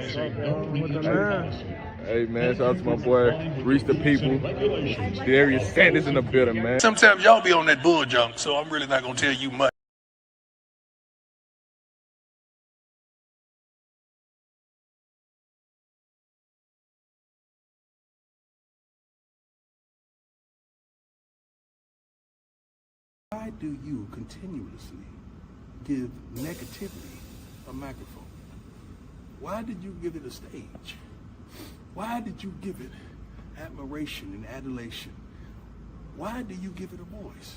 What's up, dog? What the man? Hey man, shout out to my boy Reach the People. Darius Sanders in the building, man. Sometimes y'all be on that bull junk, so I'm really not gonna tell you much. Why do you continuously give negativity a microphone? Why did you give it a stage? Why did you give it admiration and adulation? Why do you give it a voice?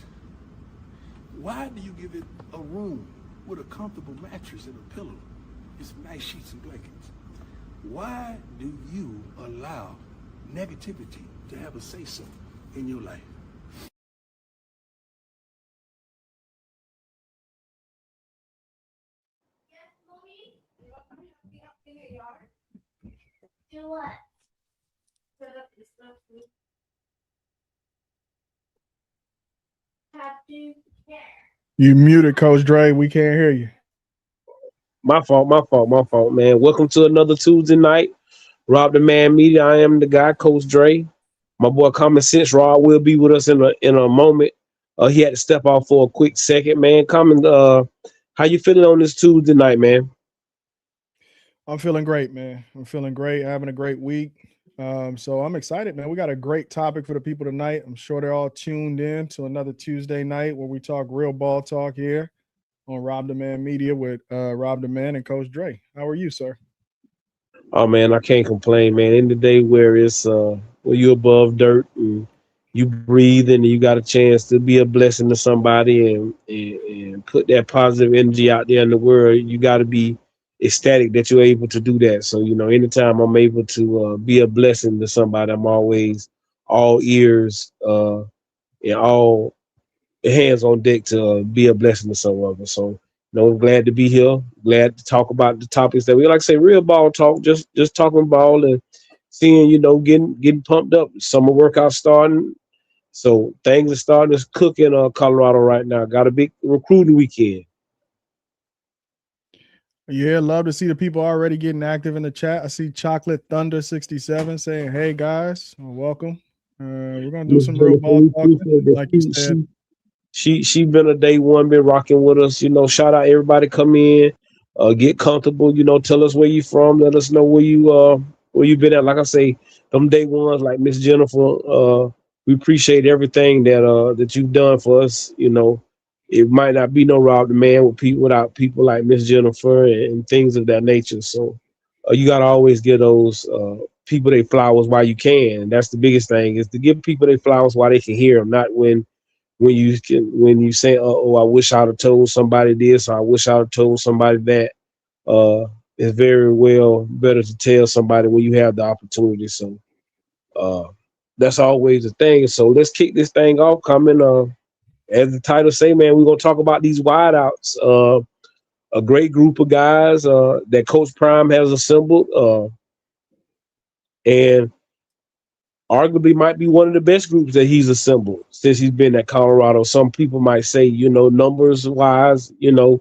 Why do you give it a room with a comfortable mattress and a pillow? It's nice sheets and blankets. Why do you allow negativity to have a say-so in your life? Do what? Set up your stuff. Have to care. You muted, Coach Dre. We can't hear you. My fault, man. Welcome to another Tuesday night. Rob the Man Media. I am the guy, Coach Dre. My boy Common Sense Rob will be with us in a moment. He had to step off for a quick second, man. Common, how you feeling on this Tuesday night, man? I'm feeling great, man. I'm feeling great. Having a great week. So I'm excited, man. We got a great topic for the people tonight. I'm sure they're all tuned in to another Tuesday night where we talk real ball talk here on Rob the Man Media with Rob the Man and Coach Dre. How are you, sir? Oh man, I can't complain, man. In the day where it's where you above dirt and you breathe and you got a chance to be a blessing to somebody and put that positive energy out there in the world, you got to be ecstatic that you're able to do that. So anytime I'm able to be a blessing to somebody, I'm always all ears and all hands on deck to be a blessing to someone. So I'm glad to be here. Glad to talk about the topics that we like. I say real ball talk. Just talking ball and seeing getting pumped up. Summer workout starting, so things are starting to cook in Colorado right now. Got a big recruiting weekend. Yeah, love to see the people already getting active in the chat. I see Chocolate Thunder 67 saying, "Hey guys, welcome." We're gonna do some real ball talking, like you said. She been a day one, been rocking with us. Shout out everybody come in, get comfortable. Tell us where you from. Let us know where you been at. Like I say, them day ones, like Miss Jennifer. We appreciate everything that you've done for us. It might not be no Rob the Man without people like Miss Jennifer and things of that nature. So you gotta always give those people their flowers while you can. That's the biggest thing, is to give people their flowers while they can hear them, not when you say, I wish I'd have told somebody this, or I wish I'd have told somebody that. It's very well better to tell somebody when you have the opportunity. So that's always the thing. So let's kick this thing off. Coming, as the title say, man, we're gonna talk about these wideouts. A great group of guys that Coach Prime has assembled, and arguably might be one of the best groups that he's assembled since he's been at Colorado. Some people might say, numbers wise, no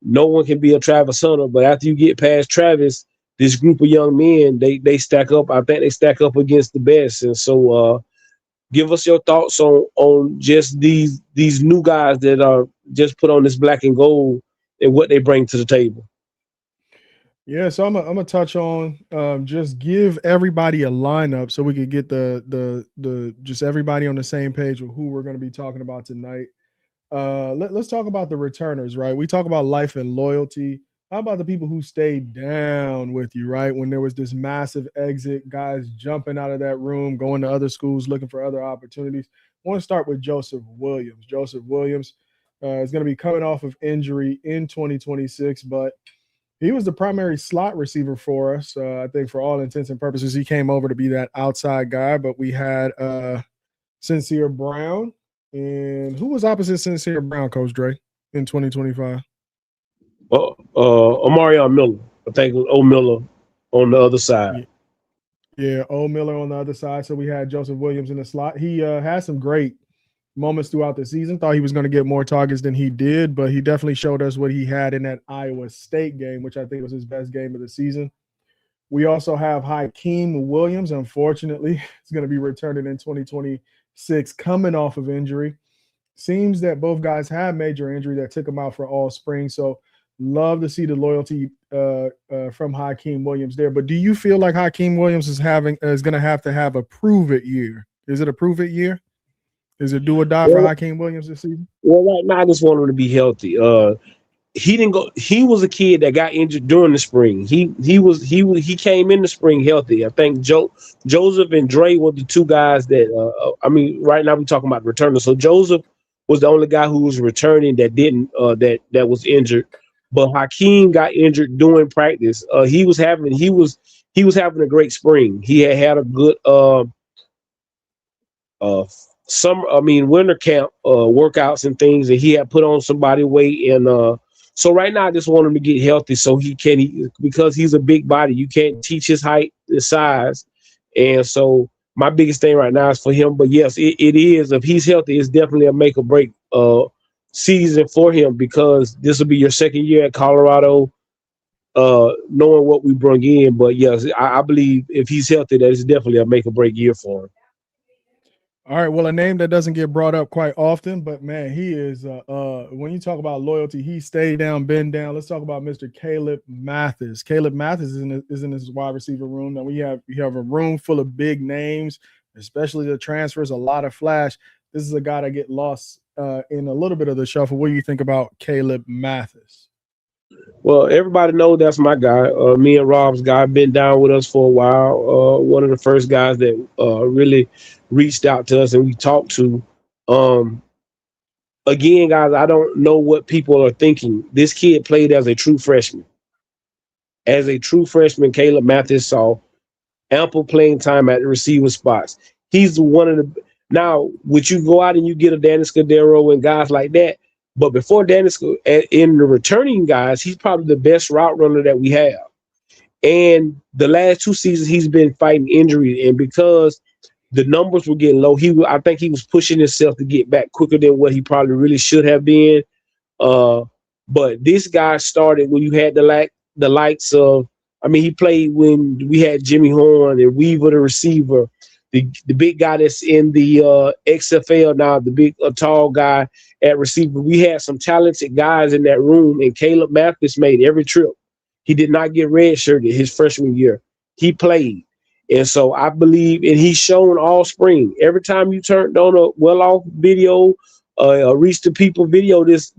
one can be a Travis Hunter, but after you get past Travis, this group of young men, they stack up. I think they stack up against the best. And so give us your thoughts on just these new guys that are just put on this black and gold and what they bring to the table. Yeah, so I'm gonna touch on just give everybody a lineup so we could get the just everybody on the same page with who we're going to be talking about tonight. Let's talk about the returners, right? We talk about life and loyalty. How about the people who stayed down with you, right? When there was this massive exit, guys jumping out of that room, going to other schools, looking for other opportunities. I want to start with Joseph Williams. Joseph Williams is going to be coming off of injury in 2026, but he was the primary slot receiver for us. I think for all intents and purposes, he came over to be that outside guy, but we had Sincere Brown. And who was opposite Sincere Brown, Coach Dre, in 2025? Omarion Miller. I think it was O Miller on the other side. Yeah, O Miller on the other side. So we had Joseph Williams in the slot. He had some great moments throughout the season. Thought he was going to get more targets than he did, but he definitely showed us what he had in that Iowa State game, which I think was his best game of the season. We also have Hakeem Williams. Unfortunately, he's going to be returning in 2026, coming off of injury. Seems that both guys have major injury that took them out for all spring. So love to see the loyalty from Hakeem Williams there. But do you feel like Hakeem Williams is going to have a prove it year? Is it a prove it year? Is it do or die for Hakeem Williams this season? Well, right now I just want him to be healthy. He didn't go. He was a kid that got injured during the spring. He came in the spring healthy. I think Joseph and Dre were the two guys that. I mean, right now we're talking about returners. So Joseph was the only guy who was returning that didn't that was injured. But Hakeem got injured during practice. He was having a great spring. He had a good winter camp workouts and things, and he had put on some body weight. And so right now I just want him to get healthy so because he's a big body. You can't teach his height and size. And so my biggest thing right now is for him. But yes, it is. If he's healthy, it's definitely a make or break season for him, because this will be your second year at Colorado, knowing what we bring in. But yes, I believe if he's healthy, that is definitely a make or break year for him. All right. Well, a name that doesn't get brought up quite often, but man, he is when you talk about loyalty, he stayed down, been down. Let's talk about Mr. Caleb Mathis. Caleb Mathis is in his wide receiver room. Now we have a room full of big names, especially the transfers, a lot of flash. This is a guy that get lost in a little bit of the shuffle. What do you think about Caleb Mathis? Well, everybody knows that's my guy. Me and Rob's guy, been down with us for a while. One of the first guys that really reached out to us and we talked to. Again, guys, I don't know what people are thinking. This kid played as a true freshman. As a true freshman, Caleb Mathis saw ample playing time at the receiver spots. He's one of the – now, would you go out and you get a Danny Scudero and guys like that? But before Dennis, in the returning guys, he's probably the best route runner that we have. And the last 2 seasons, he's been fighting injury. And because the numbers were getting low, I think he was pushing himself to get back quicker than what he probably really should have been. But this guy started when you had the likes of, I mean, he played when we had Jimmy Horn and Weaver, the receiver, the big guy that's in the XFL now, the big tall guy at receiver. We had some talented guys in that room, and Caleb Mathis made every trip. He did not get redshirted his freshman year. He played. And so I believe, and he's shown all spring. Every time you turned on a well-off video, a Reach the People video this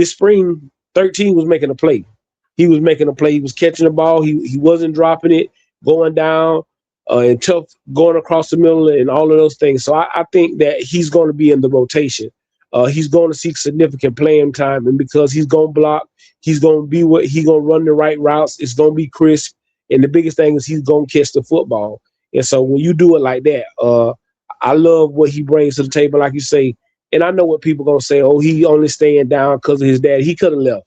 spring, 13 was making a play. He was making a play. He was catching the ball. He wasn't dropping it, going down, and tough going across the middle and all of those things. So I think that he's going to be in the rotation. He's going to seek significant playing time, and because he's going to block, he's going to be he's going to run the right routes. It's going to be crisp, and the biggest thing is he's going to catch the football. And so when you do it like that, I love what he brings to the table, like you say. And I know what people are going to say. Oh, he only staying down because of his dad. He could have left.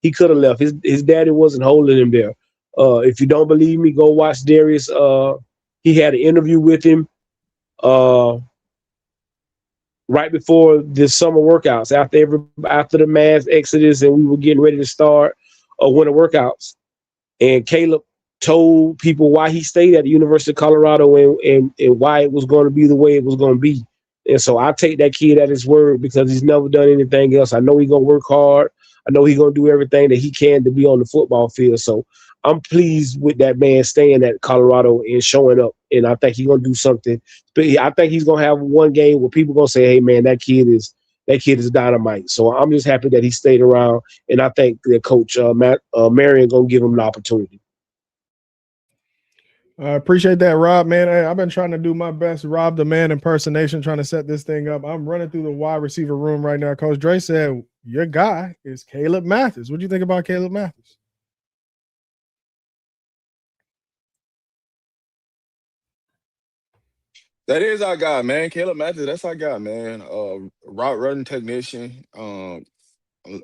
He could have left. His daddy wasn't holding him there. If you don't believe me, go watch Darius. He had an interview with him right before the summer workouts, after the mass exodus, and we were getting ready to start winter workouts. And Caleb told people why he stayed at the University of Colorado and why it was going to be the way it was going to be. And so I take that kid at his word because he's never done anything else. I know he's going to work hard. I know he's going to do everything that he can to be on the football field. So I'm pleased with that man staying at Colorado and showing up. And I think he's going to do something. I think he's going to have one game where people are going to say, hey, man, that kid is dynamite. So I'm just happy that he stayed around. And I think that Coach Marion going to give him an opportunity. I appreciate that, Rob, man. I've been trying to do my best, Rob the Man impersonation, trying to set this thing up. I'm running through the wide receiver room right now. Coach Dre said, your guy is Caleb Mathis. What do you think about Caleb Mathis? That is our guy, man. Caleb Mathis, that's our guy, man. Route running technician.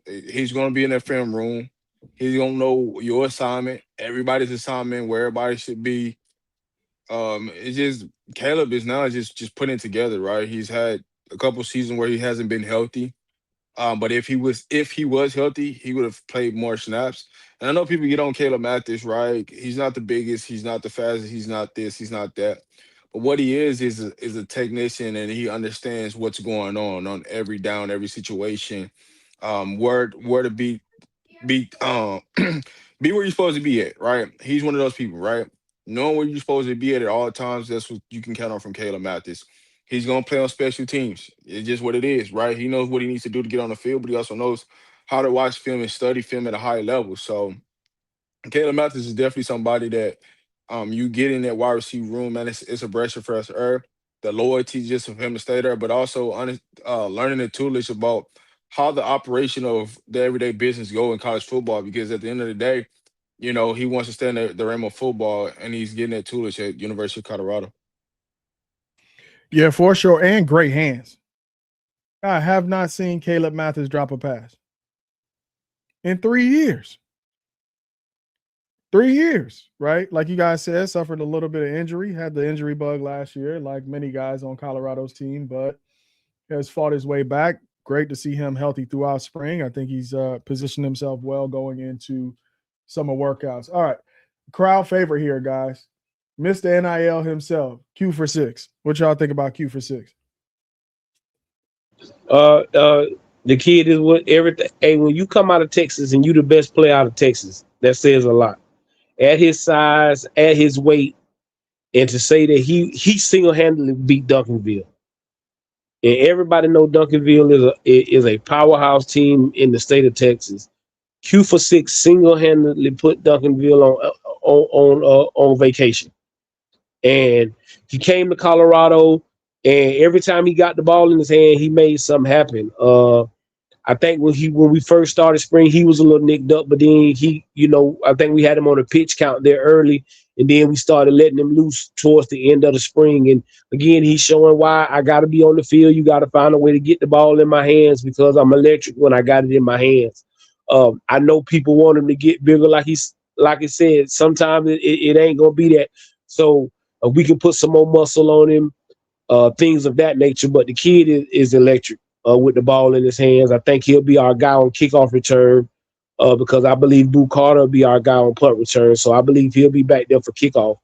He's going to be in that film room. He's going to know your assignment, everybody's assignment, where everybody should be. It's just Caleb is now just putting it together, right? He's had a couple seasons where he hasn't been healthy. But if he was healthy, he would have played more snaps. And I know people get on Caleb Mathis, right? He's not the biggest, he's not the fastest, he's not this, he's not that. But what he is a technician, and he understands what's going on every down, every situation. Where to be be where you're supposed to be at, right? He's one of those people, right? Knowing where you're supposed to be at all times, that's what you can count on from Caleb Mathis. He's gonna play on special teams. It's just what it is, right? He knows what he needs to do to get on the field, but he also knows how to watch film and study film at a high level. So Caleb Mathis is definitely somebody that you get in that wide receiver room, and it's a breath of fresh air. The loyalty just of him to stay there, but also learning the toolish about how the operation of the everyday business go in college football. Because at the end of the day, he wants to stay in the realm of football, and he's getting that toolish at University of Colorado. Yeah, for sure. And great hands. I have not seen Caleb Mathis drop a pass in 3 years. 3 years, right? Like you guys said, suffered a little bit of injury, had the injury bug last year, like many guys on Colorado's team, but has fought his way back. Great to see him healthy throughout spring. I think he's positioned himself well going into summer workouts. All right, crowd favorite here, guys. Mr. NIL himself, Q for 6. What y'all think about Q for 6? The kid is what everything. Hey, when you come out of Texas and you the best player out of Texas, that says a lot. At his size, at his weight, and to say that he single-handedly beat Duncanville. And everybody know Duncanville is a powerhouse team in the state of Texas. Q for 6 single-handedly put Duncanville on vacation. And he came to Colorado, and every time he got the ball in his hand, he made something happen. I think when we first started spring, he was a little nicked up, but then I think we had him on a pitch count there early, and then we started letting him loose towards the end of the spring. And again, he's showing why I got to be on the field. You got to find a way to get the ball in my hands, because I'm electric when I got it in my hands. I know people want him to get bigger, like I said. Sometimes it ain't gonna be that. So we can put some more muscle on him, things of that nature. But the kid is electric. With the ball in his hands. I think he'll be our guy on kickoff return, because I believe Boo Carter will be our guy on punt return. So I believe he'll be back there for kickoff.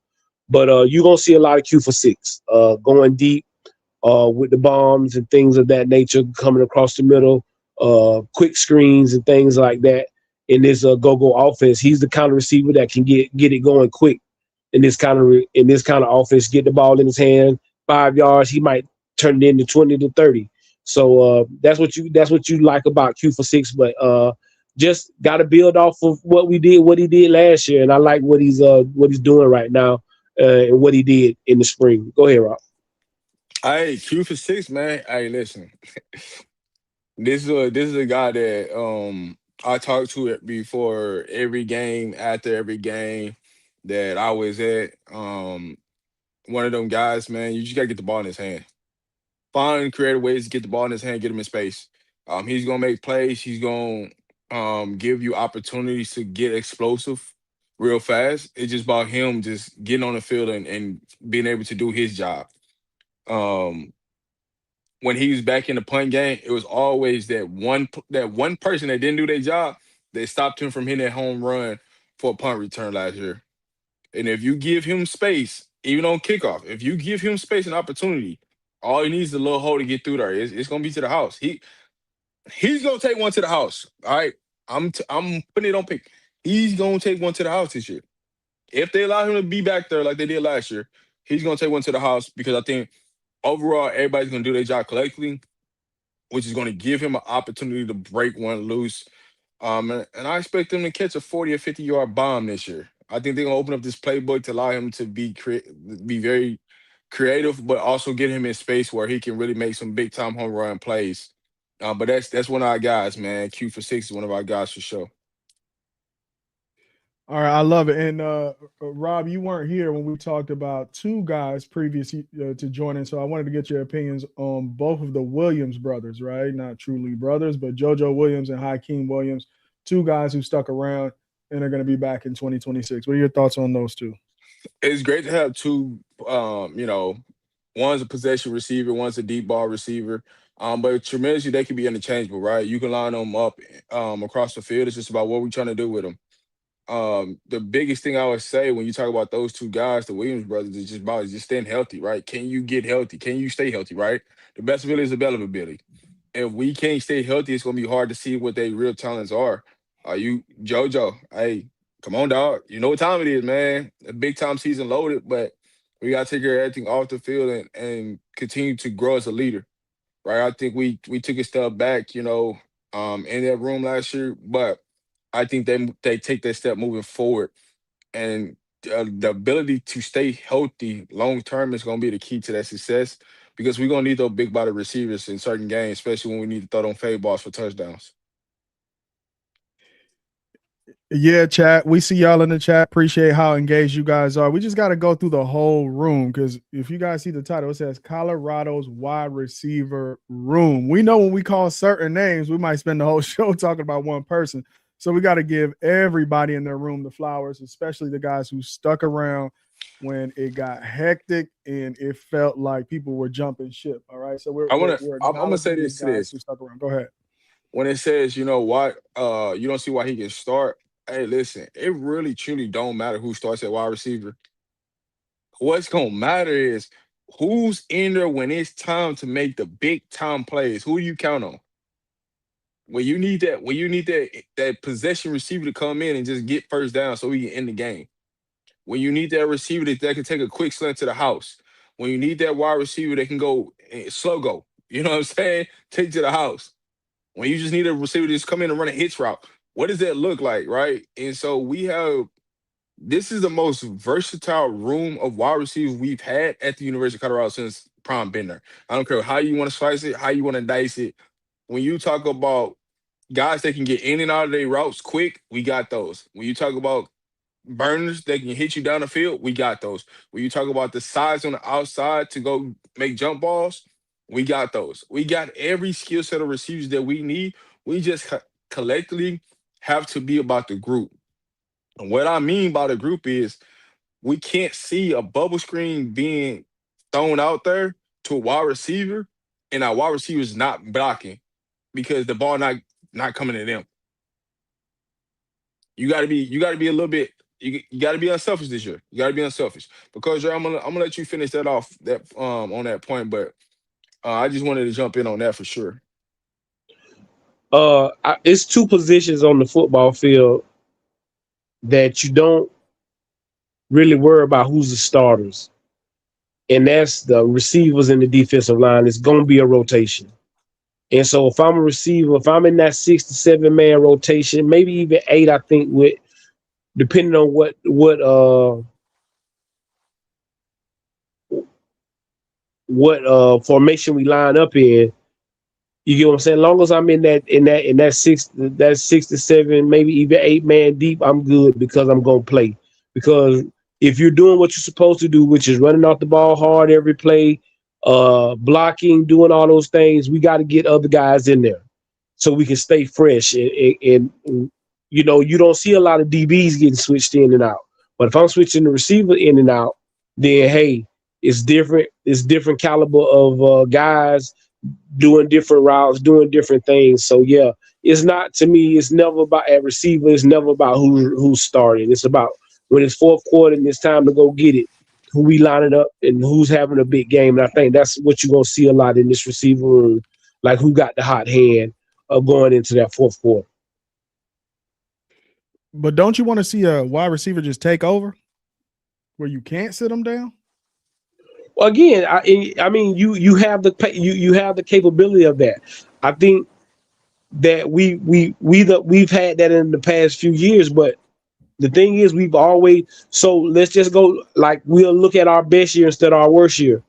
But you're going to see a lot of Q for 6 going deep with the bombs and things of that nature, coming across the middle, quick screens and things like that in this go-go offense. He's the kind of receiver that can get it going quick in this kind of offense, get the ball in his hand, 5 yards, he might turn it into 20 to 30. So that's what you like about Q for 6, but just got to build off of what he did last year, and I like what he's doing right now and what he did in the spring. Go ahead, Rob. Hey, Q for 6, man. Hey, listen, this is a guy that I talk to it before every game, after every game that I was at. One of them guys, man. You just gotta get the ball in his hand. Find creative ways to get the ball in his hand, get him in space. He's gonna make plays. He's gonna give you opportunities to get explosive real fast. It's just about him just getting on the field and being able to do his job. Um, when he was back in the punt game, it was always that one person that didn't do their job that stopped him from hitting that home run for a punt return last year. And if you give him space, even on kickoff, if you give him space and opportunity, all he needs is a little hole to get through there. It's gonna be to the house. He's gonna take one to the house. All right, I'm putting it on pick. He's gonna take one to the house this year. If they allow him to be back there like they did last year, he's gonna take one to the house, because I think overall everybody's gonna do their job collectively, which is gonna give him an opportunity to break one loose. And I expect them to catch a 40 or 50-yard bomb this year. I think they're gonna open up this playbook to allow him to be very creative, but also get him in space where he can really make some big time home run plays. But that's one of our guys, man. Q for 6 is one of our guys for sure. All right, I love it. And Rob, you weren't here when we talked about 2 guys previous to joining, so I wanted to get your opinions on both of the Williams brothers, right? Not truly brothers, but JoJo Williams and Hakeem Williams, 2 guys who stuck around and are going to be back in 2026. What are your thoughts on those 2? It's great to have 2. One's a possession receiver, one's a deep ball receiver. But tremendously, they can be interchangeable, right? You can line them up across the field. It's just about what we're trying to do with them. The biggest thing I would say when you talk about those two guys, the Williams brothers, is just staying healthy, right? Can you get healthy? Can you stay healthy, right? The best ability is the better ability. If we can't stay healthy, it's gonna be hard to see what their real talents are. Are you JoJo? Hey, come on, dog. You know what time it is, man. A big time season loaded, but we gotta take care of everything off the field and continue to grow as a leader, right? I think we took a step back, in that room last year, but I think they take that step moving forward, and the ability to stay healthy long term is going to be the key to that success because we're going to need those big body receivers in certain games, especially when we need to throw them fade balls for touchdowns. Yeah, chat. We see y'all in the chat. Appreciate how engaged you guys are. We just got to go through the whole room because if you guys see the title, it says Colorado's wide receiver room. We know when we call certain names, we might spend the whole show talking about one person. So we got to give everybody in their room the flowers, especially the guys who stuck around when it got hectic and it felt like people were jumping ship. All right. So I'm gonna say this to this. Who stuck around. Go ahead. When it says, you know what, you don't see why he can start. Hey, listen, it really truly don't matter who starts at wide receiver. What's gonna matter is who's in there when it's time to make the big time plays. Who do you count on? When you need that possession receiver to come in and just get first down so we can end the game. When you need that receiver that can take a quick slant to the house. When you need that wide receiver that can go slow go. You know what I'm saying? Take to the house. When you just need a receiver to just come in and run a hitch route. What does that look like, right? And so this is the most versatile room of wide receivers we've had at the University of Colorado since Prime been there. I don't care how you want to slice it, how you want to dice it. When you talk about guys that can get in and out of their routes quick, we got those. When you talk about burners that can hit you down the field, we got those. When you talk about the size on the outside to go make jump balls, we got those. We got every skill set of receivers that we need. We just collectively have to be about the group. And what I mean by the group is we can't see a bubble screen being thrown out there to a wide receiver and our wide receiver is not blocking because the ball not coming to them. You gotta be a little bit. You got to be unselfish this year. You got to be unselfish because I'm gonna let you finish that off on that point, but I just wanted to jump in on that for sure. It's two positions on the football field that you don't really worry about who's the starters, and that's the receivers and the defensive line. It's gonna be a rotation. And so if I'm a receiver, if I'm in that 6 to 7 man rotation, maybe even 8, I think, with depending on what formation we line up in, you get what I'm saying? As long as I'm in that 6 to 7, maybe even 8 man deep, I'm good because I'm gonna play. Because if you're doing what you're supposed to do, which is running off the ball hard every play, blocking, doing all those things, we got to get other guys in there so we can stay fresh. And you don't see a lot of DBs getting switched in and out. But if I'm switching the receiver in and out, then hey, it's different. It's different caliber of guys doing different routes, doing different things. So yeah, it's not, to me, it's never about at receiver. It's never about who's starting. It's about when it's fourth quarter and it's time to go get it, who we line it up and who's having a big game. And I think that's what you're going to see a lot in this receiver room, like who got the hot hand of going into that fourth quarter. But don't you want to see a wide receiver just take over where you can't sit them down? Well, again, I mean, you have the capability of that. I think that we've had that in the past few years, but the thing is, we've always, so let's just go, like, we'll look at our best year instead of our worst year.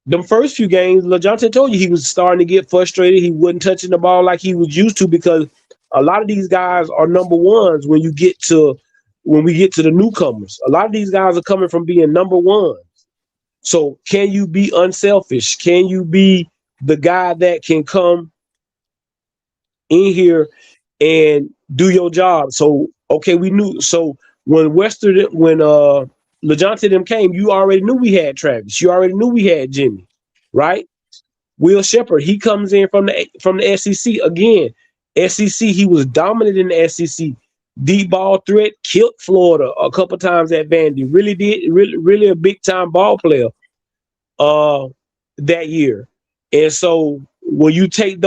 Them first few games, LaJohntay told you he was starting to get frustrated. He wasn't touching the ball like he was used to because a lot of these guys are number ones when we get to the newcomers. A lot of these guys are coming from being number ones. So can you be unselfish? Can you be the guy that can come in here and do your job? So, okay, we knew. So when LaJohntay them came, you already knew we had Travis. You already knew we had Jimmy, right? Will Shepherd, he comes in from the SEC again. SEC, he was dominant in the SEC. Deep ball threat, killed Florida a couple times at Vandy. Really a big time ball player that year. And so when you take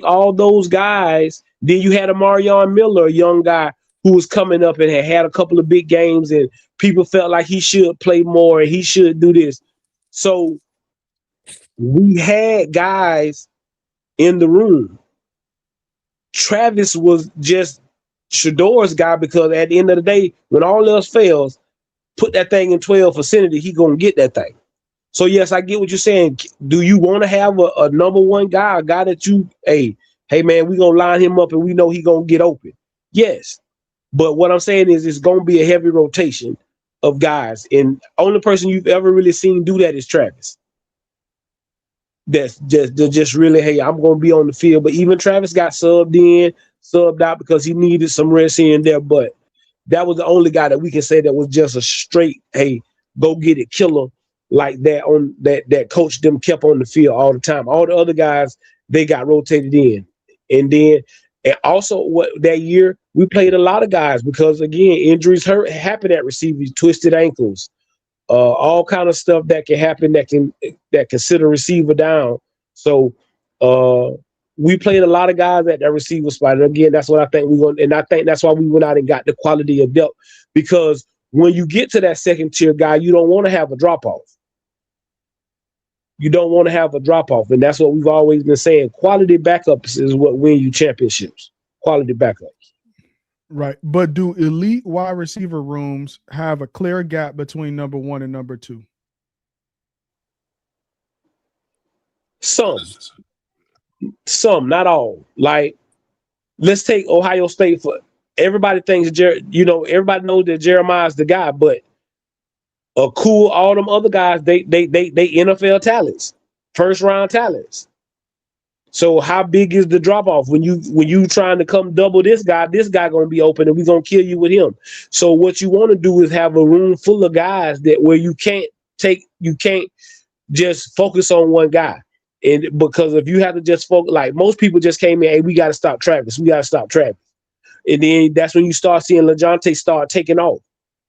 all those guys, then you had a Marion Miller, a young guy who was coming up and had a couple of big games, and people felt like he should play more and he should do this. So we had guys in the room. Travis was just Shedor's guy because at the end of the day, when all else fails, put that thing in 12 vicinity, he gonna get that thing. So yes, I get what you're saying. Do you want to have a number one guy, a guy that you, hey man, we gonna line him up and we know he gonna get open? Yes, but what I'm saying is it's gonna be a heavy rotation of guys, and only person you've ever really seen do that is Travis. That's just really, hey, I'm gonna be on the field. But even Travis got subbed out because he needed some rest here and there. But that was the only guy that we can say that was just a straight, hey, go get it killer like that on that coach them kept on the field all the time. All the other guys, they got rotated in. And also what that year we played a lot of guys because again, injuries happen at receiver, twisted ankles, all kind of stuff that can happen that can sit a receiver down. So we played a lot of guys at that receiver spot. And again, that's what I think I think that's why we went out and got the quality of depth, because when you get to that second tier guy, you don't want to have a drop off. You don't want to have a drop off. And that's what we've always been saying. Quality backups is what win you championships. Quality backups. Right. But do elite wide receiver rooms have a clear gap between number one and number two? Some, not all. Like, let's take Ohio State for everybody thinks everybody knows that Jeremiah's the guy, but all them other guys, they NFL talents, first round talents. So how big is the drop off when you trying to come double this guy gonna be open and we're gonna kill you with him. So what you want to do is have a room full of guys that where you can't just focus on one guy. And because if you have to just focus, like most people just came in, hey, we got to stop Travis. And then that's when you start seeing LeJohntay start taking off.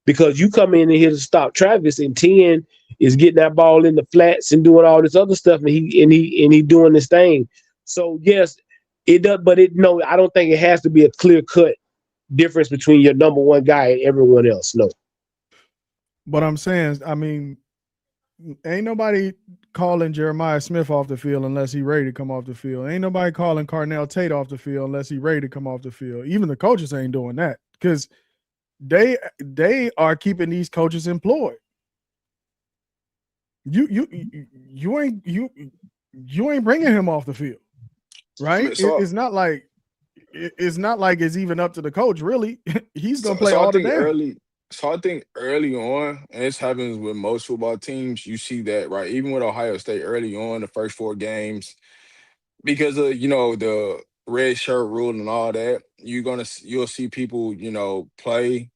Because you come in here to stop Travis, and 10 is getting that ball in the flats and doing all this other stuff, and he doing this thing. So yes, it does, but no, I don't think it has to be a clear cut difference between your number one guy and everyone else. No. But I'm saying, I mean, ain't nobody calling Jeremiah Smith off the field unless he ready to come off the field. Ain't nobody calling Carnell Tate off the field unless he ready to come off the field. Even the coaches ain't doing that because they are keeping these coaches employed. You ain't bringing him off the field, right? It's not like it's even up to the coach. Really, he's gonna play all the day. So I think early on, and this happens with most football teams, you see that, right? Even with Ohio State, early on, the first 4 games, because of the red shirt rule and all that, you'll see people play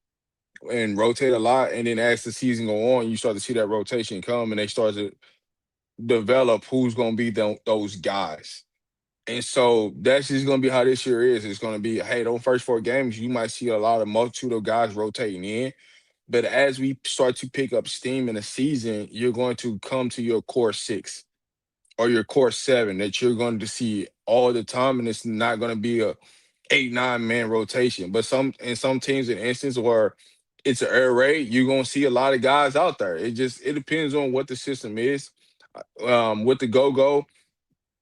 and rotate a lot, and then as the season go on, you start to see that rotation come, and they start to develop who's going to be those guys. And so that's just going to be how this year is. It's going to be, hey, those first 4 games, you might see a lot of multitude of guys rotating in. But as we start to pick up steam in the season, you're going to come to your core 6 or your core 7 that you're going to see all the time, and it's not going to be a 8-9 man rotation. But in some teams, in instance where it's an air raid, you're going to see a lot of guys out there. It depends on what the system is. With the go-go,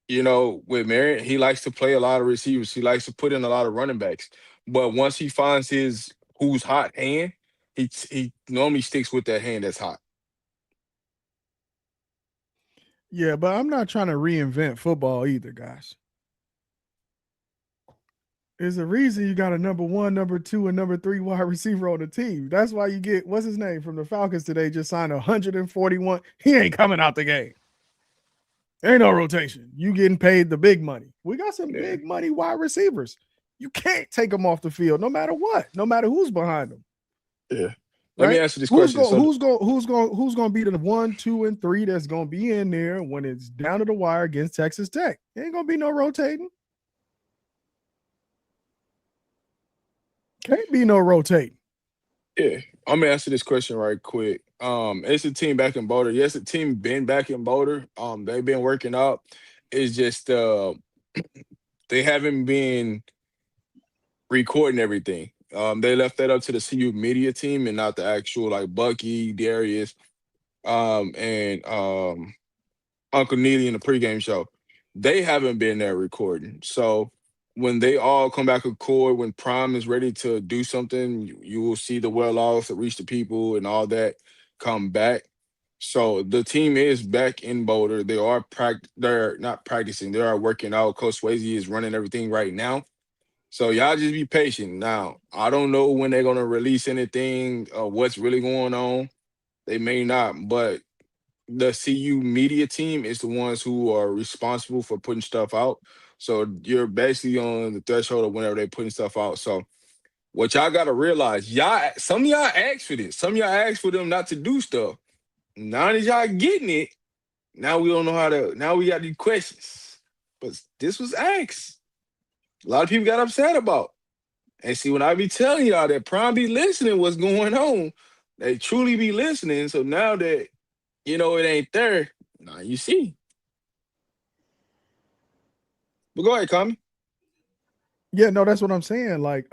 with Marion, he likes to play a lot of receivers. He likes to put in a lot of running backs. But once he finds his who's hot hand, he normally sticks with that hand that's hot. Yeah, but I'm not trying to reinvent football either, guys. There's a reason you got a number 1, number 2, and number 3 wide receiver on the team. That's why you get, what's his name, from the Falcons today, just signed 141. He ain't coming out the game. Ain't no rotation. You getting paid the big money. We got some big money wide receivers. You can't take them off the field no matter what, no matter who's behind them. Yeah. Let me right? answer this question. So Who's gonna be the 1, 2, and 3 that's gonna be in there when it's down to the wire against Texas Tech? Ain't gonna be no rotating. Can't be no rotating. yeah, I'm gonna answer this question right quick. It's a team back in Boulder. Yes, the team been back in Boulder. They've been working out. It's just they haven't been recording everything. They left that up to the CU media team and not the actual like Bucky, Darius, and Uncle Neely in the pregame show. They haven't been there recording. So when they all come back with chord, when Prime is ready to do something, you will see the well offs that reach the people and all that come back. So the team is back in Boulder. They're not practicing. They are working out. Coach Swayze is running everything right now. So y'all just be patient. Now, I don't know when they're gonna release anything, what's really going on. They may not, but the CU media team is the ones who are responsible for putting stuff out. So you're basically on the threshold of whenever they're putting stuff out. So what y'all gotta realize, some of y'all asked for this. Some of y'all asked for them not to do stuff. Now that y'all getting it, now we don't know how to. Now we got these questions. But this was asked. A lot of people got upset about. And see, when I be telling y'all that Prime be listening what's going on, they truly be listening. So now that it ain't there, now you see. But go ahead, Tommy. Yeah, no, that's what I'm saying. Like,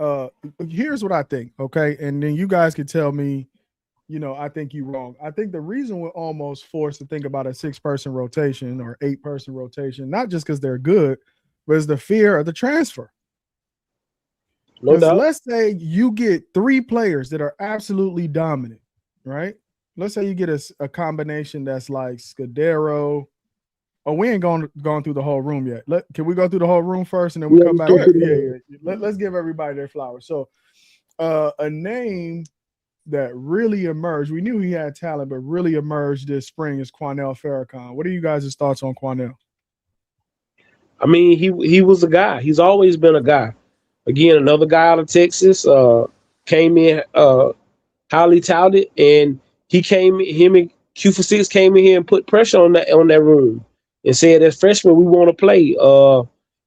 here's what I think, okay? And then you guys can tell me, I think you're wrong. I think the reason we're almost forced to think about a 6-person rotation or 8-person rotation, not just because they're good, but it's the fear of the transfer. No Because doubt. let's say you get 3 players that are absolutely dominant, right? Let's say you get a combination that's like Scudero. Oh, we ain't gone through the whole room yet. Can we go through the whole room first and then we Yeah, come back? go ahead. Yeah. Let's give everybody their flowers. So, a name that really emerged. We knew he had talent, but really emerged this spring is Quanell Farrakhan. What are you guys' thoughts on Quanell? I mean, he was a guy. He's always been a guy. Again, another guy out of Texas, came in highly touted, and him and Q46 came in here and put pressure on that room and said, as freshmen, we want to play.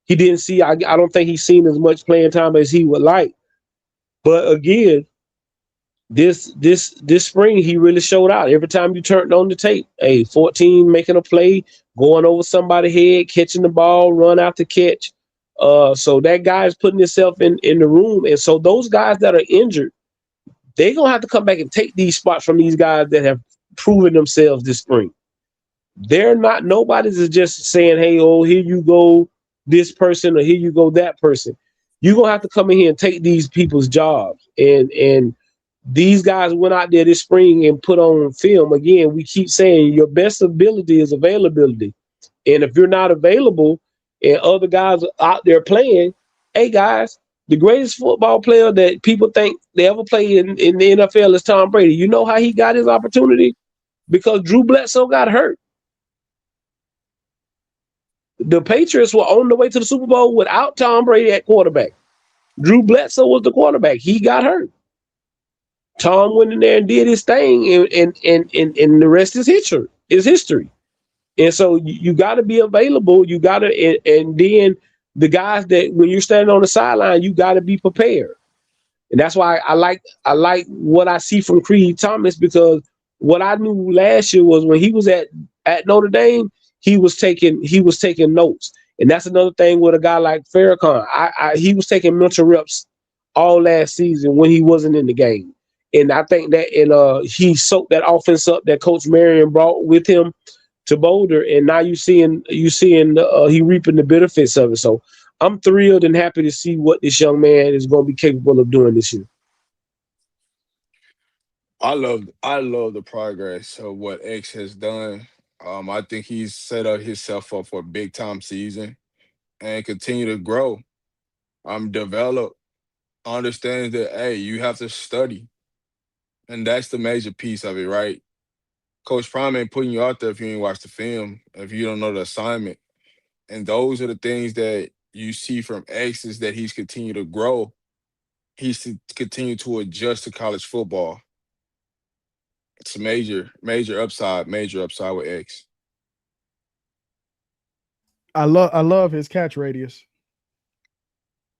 He didn't see. I don't think he's seen as much playing time as he would like. But again, this spring he really showed out. Every time you turned on the tape, 14 making a play, going over somebody's head, catching the ball, run out to catch. So that guy is putting himself in the room, and so those guys that are injured, they're gonna have to come back and take these spots from these guys that have proven themselves this spring. They're not. Nobody's is just saying, "Hey, oh, here you go, this person, or here you go, that person." You're gonna have to come in here and take these people's jobs, and these guys went out there this spring and put on film. Again, we keep saying your best ability is availability. And if you're not available and other guys are out there playing, hey guys, the greatest football player that people think they ever played in the NFL is Tom Brady. You know how he got his opportunity? Because Drew Bledsoe got hurt. The Patriots were on the way to the Super Bowl without Tom Brady at quarterback. Drew Bledsoe was the quarterback. He got hurt. Tom went in there and did his thing, and the rest is history. And so you got to be available. You got to, and then the guys that when you're standing on the sideline, you got to be prepared. And that's why I like what I see from Creed Thomas, because what I knew last year was when he was at Notre Dame, he was taking notes. And that's another thing with a guy like Farrakhan. He was taking mental reps all last season when he wasn't in the game. And I think that he soaked that offense up that Coach Marion brought with him to Boulder, and now you seeing he reaping the benefits of it. So I'm thrilled and happy to see what this young man is going to be capable of doing this year. I love the progress of what X has done. I think he's set up himself up for a big time season and continue to grow. Develop, understand that hey, you have to study. And that's the major piece of it, right? Coach Prime ain't putting you out there if you ain't watched the film, if you don't know the assignment. And those are the things that you see from X is that he's continued to grow. He's to continue to adjust to college football. It's a major upside with X. I love his catch radius.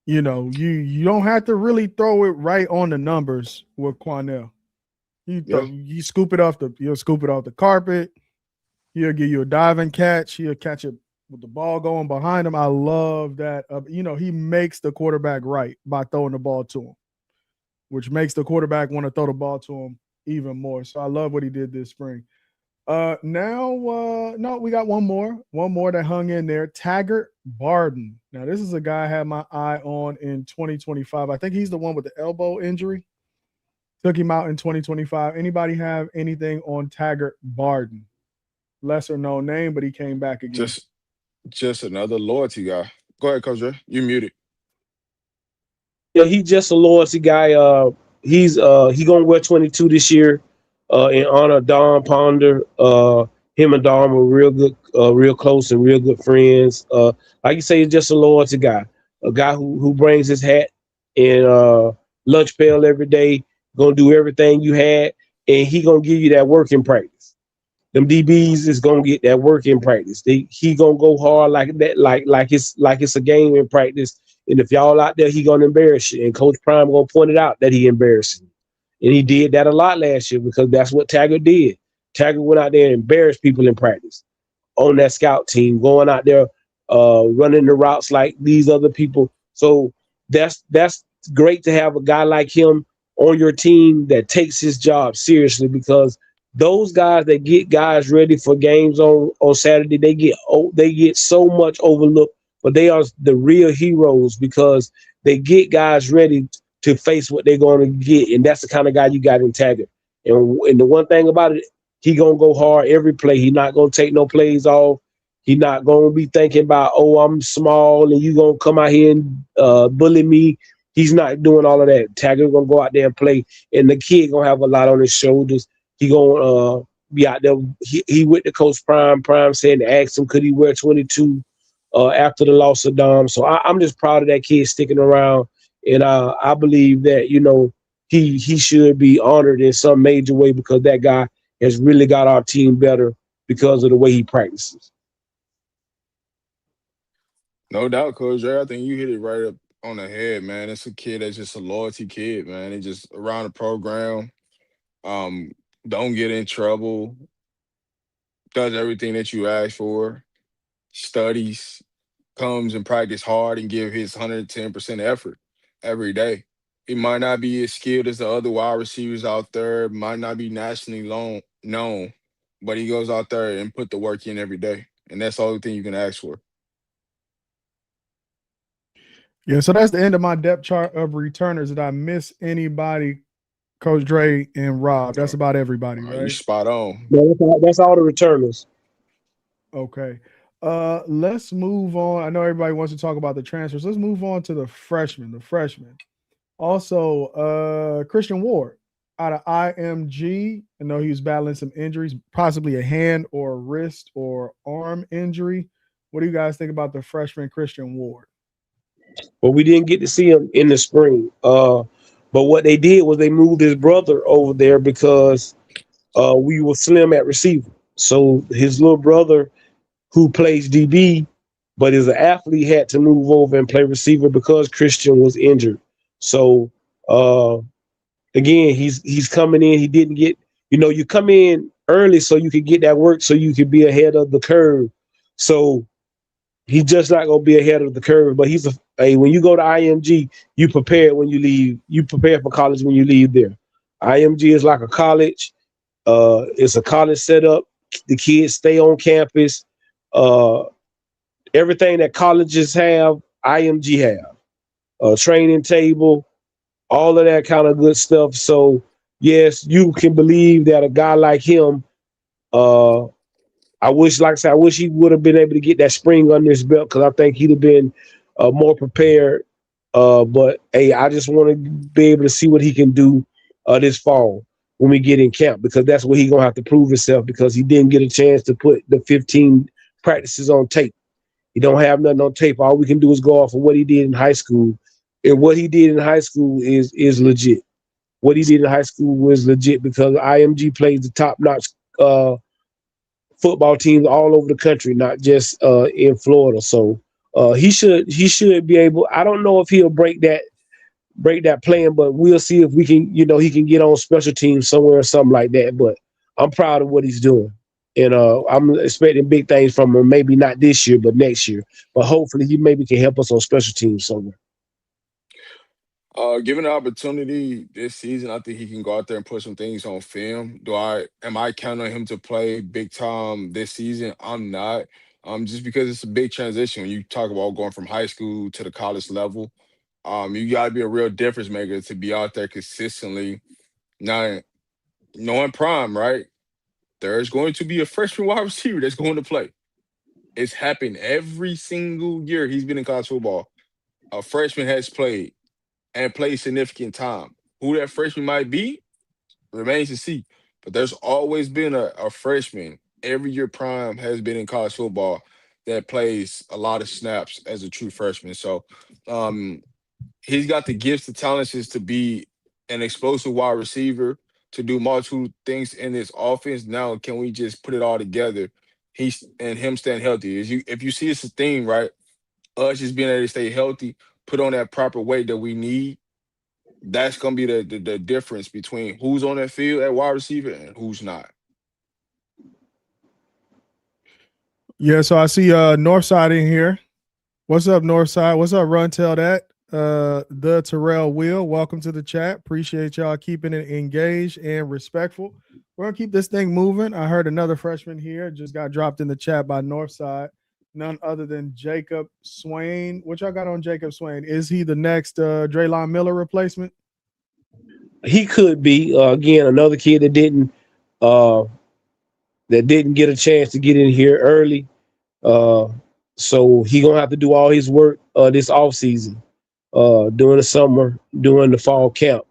You know, you don't have to really throw it right on the numbers with Quanell. You scoop it off you'll scoop it off the carpet. He'll give you a diving catch. He'll catch it with the ball going behind him. I love that. You know, he makes the quarterback right by throwing the ball to him, which makes the quarterback want to throw the ball to him even more. So I love what he did this spring. No, we got one more that hung in there. Taggart Barden. Now, this is a guy I had my eye on in 2025. I think he's the one with the elbow injury. Took him out in 2025. Anybody have anything on Taggart Barden? Lesser known name, but he came back again. Just another loyalty guy. Go ahead, Coach Ray. You muted. Yeah, he's just a loyalty guy. He gonna wear 22 this year. In honor of Don Ponder. Him and Don were real good, real close and real good friends. Like you say, he's just a loyalty guy. A guy who brings his hat and lunch pail every day, gonna do everything you had, and he gonna give you that work in practice. Them DBs is gonna get that work in practice. He gonna go hard like that, like it's a game in practice. And if y'all out there, he gonna embarrass you. And Coach Prime gonna point it out that he embarrassing. And he did that a lot last year because that's what Taggart did. Taggart went out there and embarrassed people in practice on that scout team, going out there, running the routes like these other people. So that's great to have a guy like him on your team that takes his job seriously, because those guys that get guys ready for games on Saturday, they get so much overlooked, but they are the real heroes because they get guys ready to face what they're going to get, and that's the kind of guy you got in Taggart. And the one thing about it, he gonna go hard every play. He not gonna take no plays off. He not gonna be thinking about, oh, I'm small and you gonna come out here and bully me. He's not doing all of that. Taggart gonna go out there and play, and the kid gonna have a lot on his shoulders. He gonna be out there. He with the Coach Prime saying to ask him could he wear 22 after the loss of Dom. So I'm just proud of that kid sticking around. And I believe that, you know, he should be honored in some major way because that guy has really got our team better because of the way he practices. No doubt, Coach Ray. I think you hit it right up on the head, man. It's a kid that's just a loyalty kid, man. He just around the program, don't get in trouble, does everything that you ask for, studies, comes and practice hard and give his 110% effort every day. He might not be as skilled as the other wide receivers out there, might not be nationally known, but he goes out there and put the work in every day. And that's the only thing you can ask for. Yeah, so that's the end of my depth chart of returners. Did I miss anybody, Coach Dre and Rob? That's about everybody, You right? spot on. Yeah, that's all the returners. Okay. Let's move on. I know everybody wants to talk about the transfers. Let's move on to the freshmen. Also, Christian Ward out of IMG. I know he was battling some injuries, possibly a hand or a wrist or arm injury. What do you guys think about the freshman Christian Ward? But we didn't get to see him in the spring. But what they did was they moved his brother over there because we were slim at receiver. So his little brother, who plays DB, but is an athlete, had to move over and play receiver because Christian was injured. So again, he's coming in. He didn't get, you come in early so you could get that work, so you could be ahead of the curve. So he's just not going to be ahead of the curve. But when you go to IMG, you prepare when you leave. You prepare for college when you leave there. IMG is like a college. It's a college setup. The kids stay on campus. Everything that colleges have, IMG have. A training table, all of that kind of good stuff. So, yes, you can believe that a guy like him, I wish he would have been able to get that spring under his belt because I think he'd have been more prepared. But, hey, I just want to be able to see what he can do this fall when we get in camp, because that's where he's going to have to prove himself, because he didn't get a chance to put the 15 practices on tape. He don't have nothing on tape. All we can do is go off of what he did in high school. And what he did in high school is legit. what he did in high school was legit because IMG plays the top-notch football teams all over the country, not just in Florida. So he should be able. I don't know if he'll break that plan, but we'll see if we can. He can get on special teams somewhere or something like that. But I'm proud of what he's doing, and I'm expecting big things from him. Maybe not this year, but next year. But hopefully, he maybe can help us on special teams somewhere. Given the opportunity this season, I think he can go out there and put some things on film. Am I counting on him to play big time this season? I'm not. Just because it's a big transition when you talk about going from high school to the college level. You gotta be a real difference maker to be out there consistently. Now, knowing Prime, right? There's going to be a freshman wide receiver that's going to play. It's happened every single year he's been in college football. A freshman has played and played significant time. Who that freshman might be remains to see. But there's always been a freshman every year Prime has been in college football that plays a lot of snaps as a true freshman. So he's got the gifts, the talents to be an explosive wide receiver, to do multiple things in this offense. Now, can we just put it all together? Him staying healthy. If you see it's a theme, right? Us just being able to stay healthy, put on that proper weight that we need. That's gonna be the difference between who's on that field at wide receiver and who's not. Yeah, so I see Northside in here. What's up, Northside? What's up, Run Tell That? The Terrell Will, welcome to the chat. Appreciate y'all keeping it engaged and respectful. We're gonna keep this thing moving. I heard another freshman here just got dropped in the chat by Northside, none other than Jacob Swain. What y'all got on Jacob Swain? Is he the next Draylon Miller replacement? He could be again another kid that didn't get a chance to get in here early. So he gonna have to do all his work this offseason, during the summer, during the fall camp.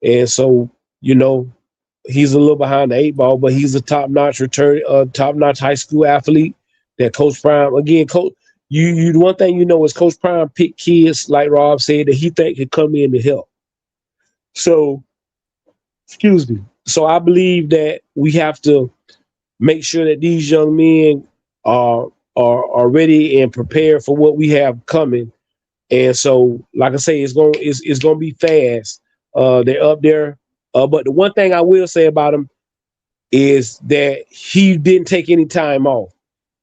And so, he's a little behind the 8 ball, but he's a top-notch top-notch high school athlete that Coach Prime, again, Coach, you one thing is Coach Prime picked kids, like Rob said, that he think could come in to help. So, excuse me. So I believe that we have to make sure that these young men are ready and prepared for what we have coming. And so, like I say, it's gonna be fast. They're up there. But the one thing I will say about him is that he didn't take any time off.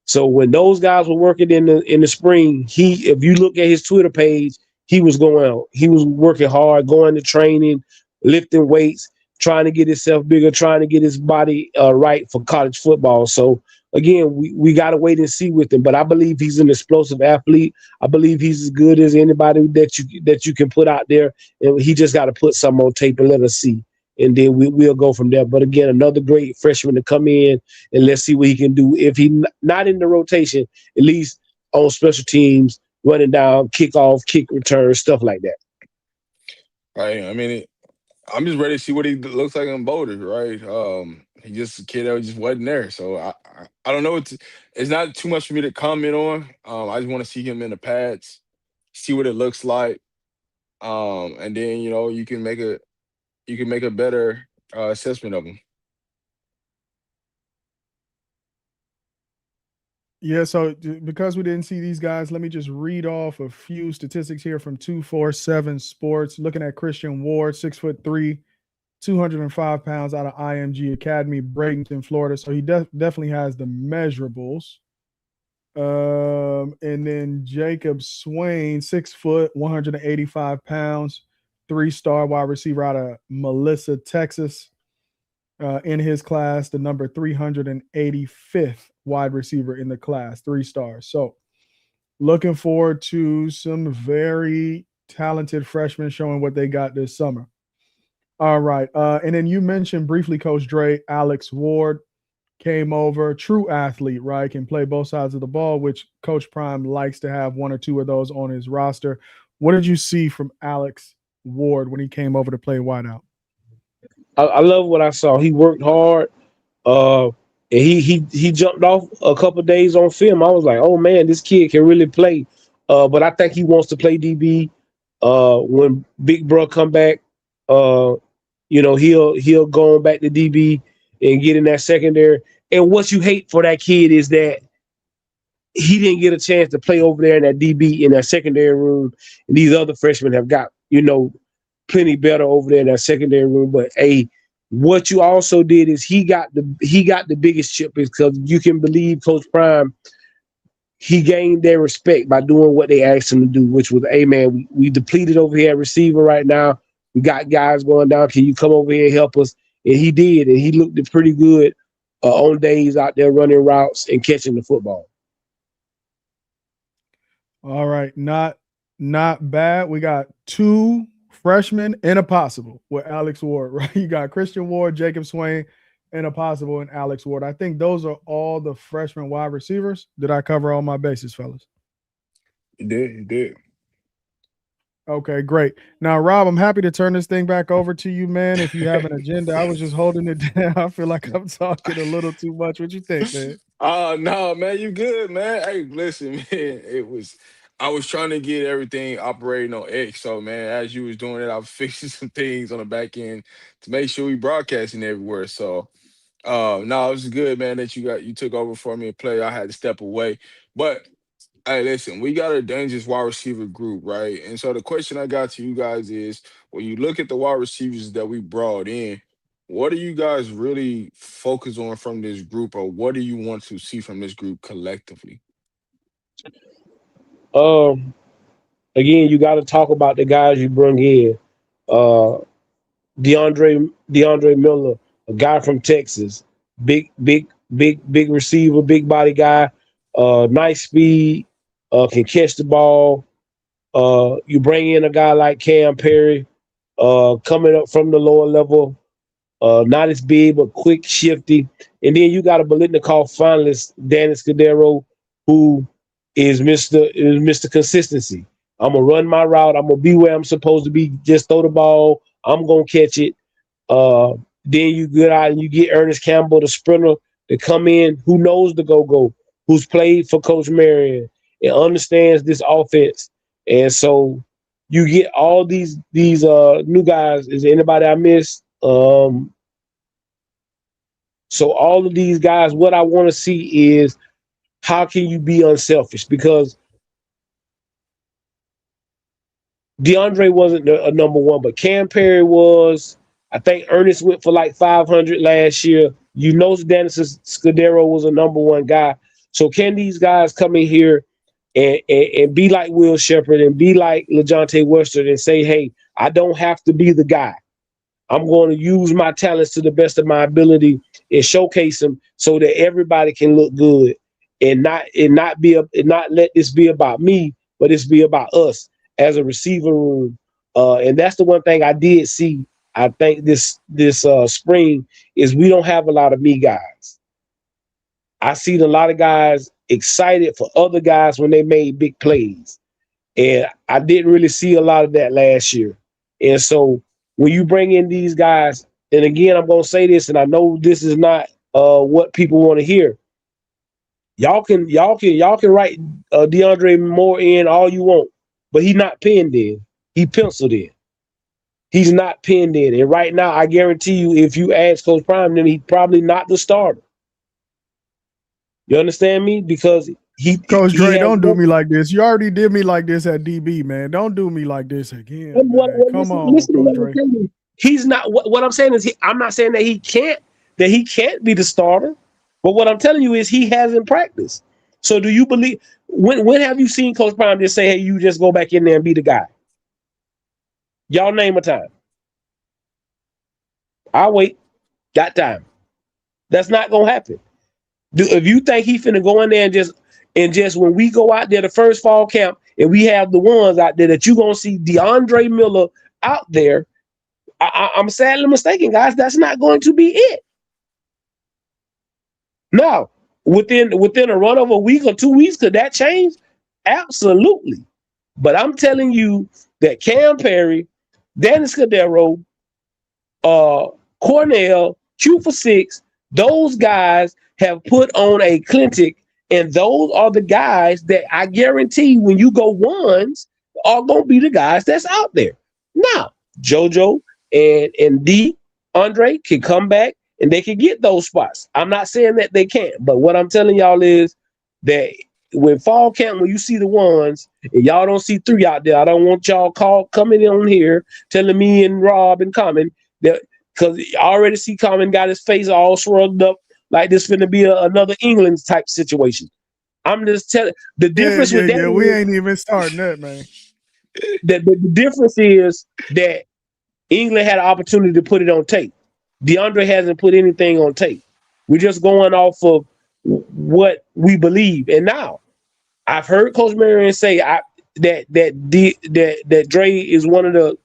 So when those guys were working in the spring, if you look at his Twitter page, he was working hard, going to training, lifting weights, trying to get himself bigger, trying to get his body right for college football. So again, we got to wait and see with him. But I believe he's an explosive athlete. I believe he's as good as anybody that you can put out there. And he just got to put something on tape and let us see. And then we'll go from there. But again, another great freshman to come in, and let's see what he can do. If he's not in the rotation, at least on special teams, running down, kickoff, kick return, stuff like that. Right. I mean, I'm just ready to see what he looks like in Boulder, right? He just a kid that just wasn't there. So I don't know. It's not too much for me to comment on. I just want to see him in the pads, see what it looks like. And then, you can make a better assessment of him. Yeah, so because we didn't see these guys, let me just read off a few statistics here from 247 Sports. Looking at Christian Ward, 6'3", 205 pounds, out of IMG Academy, Bradenton, Florida. So he definitely has the measurables. And then Jacob Swain, 6 foot, 185 pounds, 3-star wide receiver out of Melissa, Texas. In his class, the number 385th wide receiver in the class, 3 stars. So looking forward to some very talented freshmen showing what they got this summer. All right. And then you mentioned briefly, Coach Dre, Alex Ward came over, true athlete, right? Can play both sides of the ball, which Coach Prime likes to have 1 or 2 of those on his roster. What did you see from Alex Ward when he came over to play wideout? I love what I saw. He worked hard. And he jumped off a couple of days on film. I was like, oh man, this kid can really play. But I think he wants to play DB when Big Bro come back. he'll go on back to DB and get in that secondary. And what you hate for that kid is that he didn't get a chance to play over there in that DB in that secondary room. And these other freshmen have got, plenty better over there in that secondary room. But what you also did is he got the biggest chip, because you can believe Coach Prime, he gained their respect by doing what they asked him to do, which was, hey man, we depleted over here at receiver right now. We got guys going down. Can you come over here and help us? And he did, and he looked pretty good on days out there running routes and catching the football. All right, not bad. We got 2 freshmen and a possible with Alex Ward, right? You got Christian Ward, Jacob Swain, and a possible in Alex Ward. I think those are all the freshman wide receivers. Did I cover all my bases, fellas? You did. Okay, great. Now, Rob, I'm happy to turn this thing back over to you, man. If you have an agenda, I was just holding it down. I feel like I'm talking a little too much. What you think, man? No, man, you good, man. Hey, listen, man, I was trying to get everything operating on X. So, man, as you was doing it, I was fixing some things on the back end to make sure we broadcasting everywhere. So, no, it was good, man, that you took over for me and play. I had to step away. But hey, listen, we got a dangerous wide receiver group, right? And so the question I got to you guys is, when you look at the wide receivers that we brought in, what do you guys really focus on from this group, or what do you want to see from this group collectively? Again, you got to talk about the guys you bring in. DeAndre Miller, a guy from Texas, big receiver, big body guy, nice speed, can catch the ball. You bring in a guy like Cam Perry, coming up from the lower level, not as big but quick, shifty. And then you got a Biletnikoff finalist, Danny Scudero, who is Mr. Consistency. I'm gonna run my route. I'm gonna be where I'm supposed to be. Just throw the ball. I'm gonna catch it. Then you get out and you get Ernest Campbell, the sprinter, to come in, who knows the go-go, who's played for Coach Marion and understands this offense. And so you get all these new guys. Is there anybody I missed? So all of these guys, what I want to see is, how can you be unselfish? Because DeAndre wasn't a number one, but Cam Perry was. I think Ernest went for like 500 last year. Dennis Scudero was a number one guy. So can these guys come in here and be like Will Shepherd and be like LeJontay Western and say, hey, I don't have to be the guy. I'm going to use my talents to the best of my ability and showcase them so that everybody can look good, and not let this be about me, but it's be about us as a receiver room. And that's the one thing I did see. I think this spring is we don't have a lot of me guys. I seen a lot of guys excited for other guys when they made big plays. And I didn't really see a lot of that last year. And so when you bring in these guys, and again, I'm going to say this, and I know this is not what people want to hear. Y'all can write DeAndre Moore in all you want, but he's not pinned in. He penciled in. He's not pinned in. And right now, I guarantee you, if you ask Coach Prime, then he's probably not the starter. You understand me? Because Coach Dre, don't do me like this. You already did me like this at DB, man. Don't do me like this again. Come on, Coach Dre. He's not. What I'm saying is, I'm not saying that he can't be the starter. But what I'm telling you is he hasn't practiced. So do you believe? When have you seen Coach Prime just say, "Hey, you just go back in there and be the guy"? Y'all name a time. I'll wait. Got time. That's not gonna happen. If you think he finna go in there and just when we go out there the first fall camp and we have the ones out there that you gonna see DeAndre Miller out there, I'm sadly mistaken, guys. That's not going to be it. Now, within a run of a week or 2 weeks, could that change? Absolutely. But I'm telling you that Cam Perry, Danny Scudero, Cornell, Q for 6, those guys have put on a clinic, and those are the guys that I guarantee when you go ones are going to be the guys that's out there. Now, JoJo and D Andre can come back and they can get those spots. I'm not saying that they can't, but what I'm telling y'all is that when fall camp, when you see the ones and y'all don't see 3 out there, I don't want y'all coming in on here telling me and Rob and Common that, because I already see Common got his face all shrugged up like this finna be another England type situation. I'm just telling the difference with that. We ain't even starting that, man. The difference is that England had an opportunity to put it on tape. DeAndre hasn't put anything on tape. We're just going off of what we believe. And now, I've heard Coach Marion say that Dre is one of the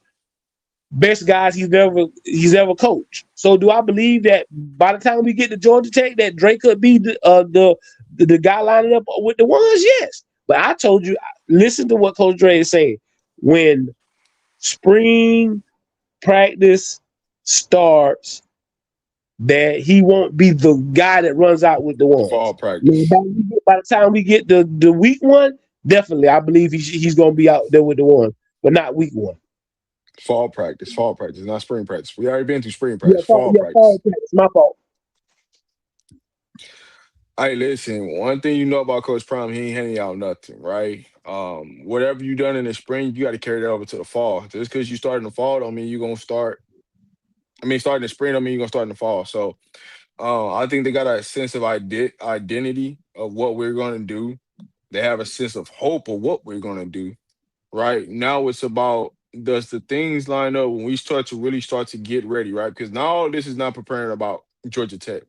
best guys he's ever coached. So, do I believe that by the time we get to Georgia Tech, that Dre could be the guy lining up with the ones? Yes. But I told you, listen to what Coach Dre is saying. When spring practice starts, that he won't be the guy that runs out with the ones. Fall practice. By the time we get the week 1, definitely, I believe he's going to be out there with the ones, but not week 1. Fall practice, not spring practice. We already been through spring practice. Fall practice. My fault. Hey, listen, one thing you know about Coach Prime, he ain't handing out nothing, right? Whatever you done in the spring, you got to carry that over to the fall. Just because you start in the fall don't mean you're going to start. Start in the spring don't mean you're going to start in the fall. So I think they got a sense of identity of what we're going to do. They have a sense of hope of what we're going to do. Right now, it's about, does the things line up when we start to get ready, right? Because now all this is not preparing about Georgia Tech.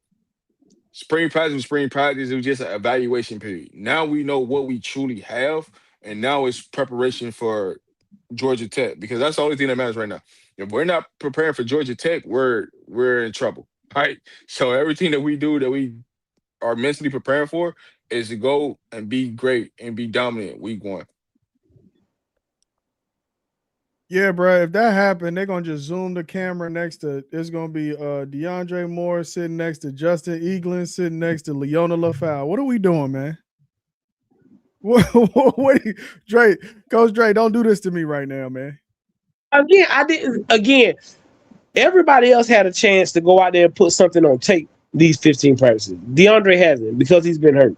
Spring practice, it was just an evaluation period. Now we know what we truly have, and now it's preparation for Georgia Tech, because that's the only thing that matters right now. If we're not preparing for Georgia Tech, we're in trouble, right? So everything that we do, that we are mentally preparing for, is to go and be great and be dominant week 1. Yeah, bro. If that happened, they're gonna just zoom the camera next to. It's gonna be DeAndre Moore sitting next to Justin Eaglin, sitting next to Leona LaFau. What are we doing, man? What Dre, Coach Dre, don't do this to me right now, man. Again, I didn't. Again, everybody else had a chance to go out there and put something on tape these 15 practices. DeAndre hasn't, because he's been hurt.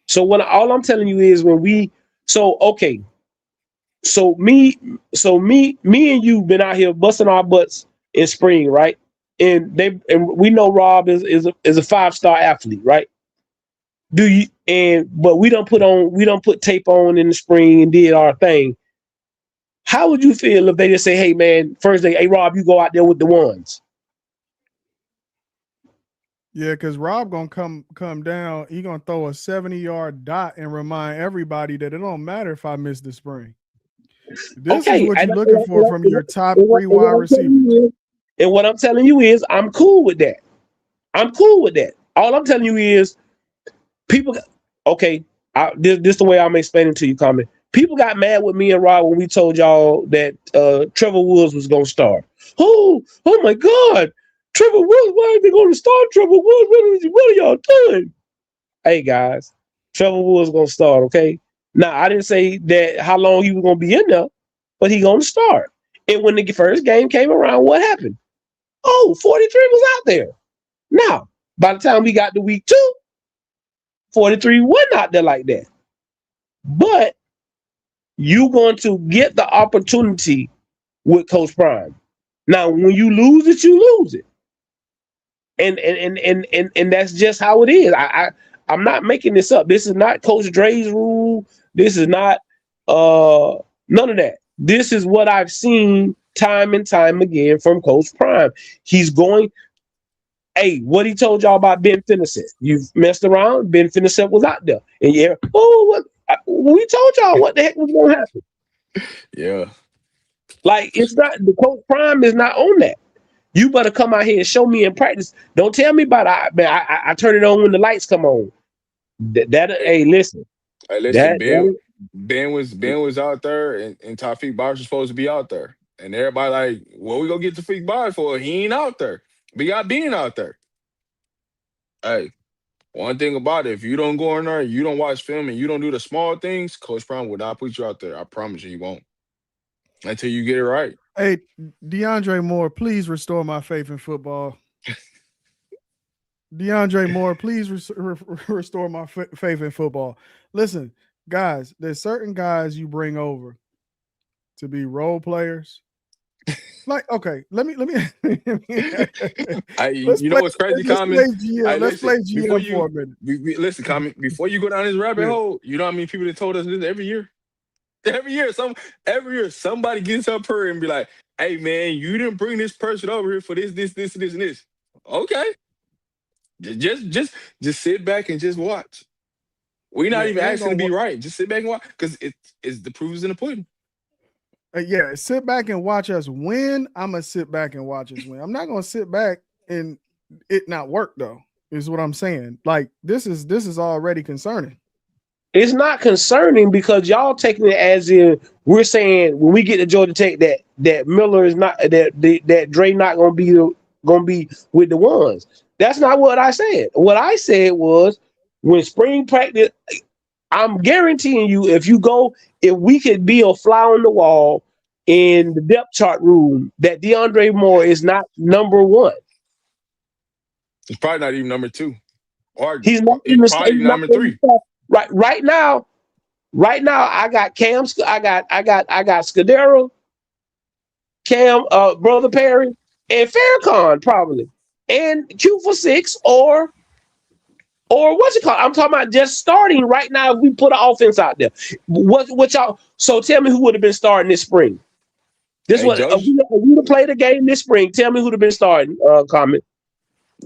So all I'm telling you is me and you been out here busting our butts in spring, right? And we know Rob is a 5-star athlete, right? But we don't put tape on in the spring and did our thing. How would you feel if they just say, hey man, first day, hey Rob, you go out there with the ones? Yeah, because Rob gonna come down, he gonna throw a 70-yard dot and remind everybody that it don't matter if I miss the spring. This is what you're looking for from your top 3 wide receivers. And what I'm telling you is, I'm cool with that. All I'm telling you is, people, okay, this is the way I'm explaining to you, Common. People got mad with me and Rob when we told y'all that Trevor Woods was going to start. Oh my God, Trevor Woods, why are they going to start Trevor Woods? What are y'all doing? Hey, guys, Trevor Woods going to start, okay? Now, I didn't say that how long he was going to be in there, but he going to start. And when the first game came around, what happened? 43 was out there. Now, by the time we got to week 2, 43 wasn't out there like that. But you're going to get the opportunity with Coach Prime. Now, when you lose it, you lose it. And that's just how it is. I'm not making this up. This is not Coach Dre's rule. This is not none of that. This is what I've seen time and time again from Coach Prime. He's going, hey, what he told y'all about Ben Finnison. You've messed around. Ben Finnison was out there. And yeah, we told y'all what the heck was going to happen. Yeah. Like, it's not, the Coach Prime is not on that. You better come out here and show me in practice. Don't tell me about I turn it on when the lights come on. Hey, listen. Hey, listen, Ben was out there, and Taufik Bosh was supposed to be out there. And everybody like, what we gonna get Taufik Bosh for? He ain't out there. We got Ben out there. Hey, one thing about it, if you don't go in there, you don't watch film, and you don't do the small things, Coach Prime will not put you out there. I promise you, he won't. Until you get it right. Hey, DeAndre Moore, please restore my faith in football. DeAndre Moore, please restore my faith in football. Listen, guys, there's certain guys you bring over to be role players. Like, okay, let me. You know what's crazy, Common? Let's play Before GM for a minute. listen, Common, before you go down this rabbit Yeah. hole, you know how many people that told us this every year? Every year, somebody gets up here and be like, "Hey, man, you didn't bring this person over here for this, and this." Okay, just sit back and just watch. We're not Yeah, even it ain't asking to gonna be right. Just sit back and watch because it's the proof is in the pudding. Yeah, sit back and watch us win. I'm gonna sit back and watch us win. I'm not gonna sit back and it not work though. Is what I'm saying. Like this is already concerning. It's not concerning because y'all taking it as in we're saying when we get to Georgia Tech that Miller is not that Dre not gonna be with the ones. That's not what I said. What I said was when spring practice, I'm guaranteeing you if we could be a fly on the wall in the depth chart room, that DeAndre Moore is not number one. It's probably not even number 2, or He's not it's probably number 3. Right now, I got Cam. I got Scudero, Cam, Brother Perry, and Farrakhan probably, and Q for 6 or what's it called? I'm talking about just starting right now. If we put an offense out there, what y'all? So tell me who would have been starting this spring. This Hey, was if we to play the game this spring. Tell me who'd have been starting. Comment.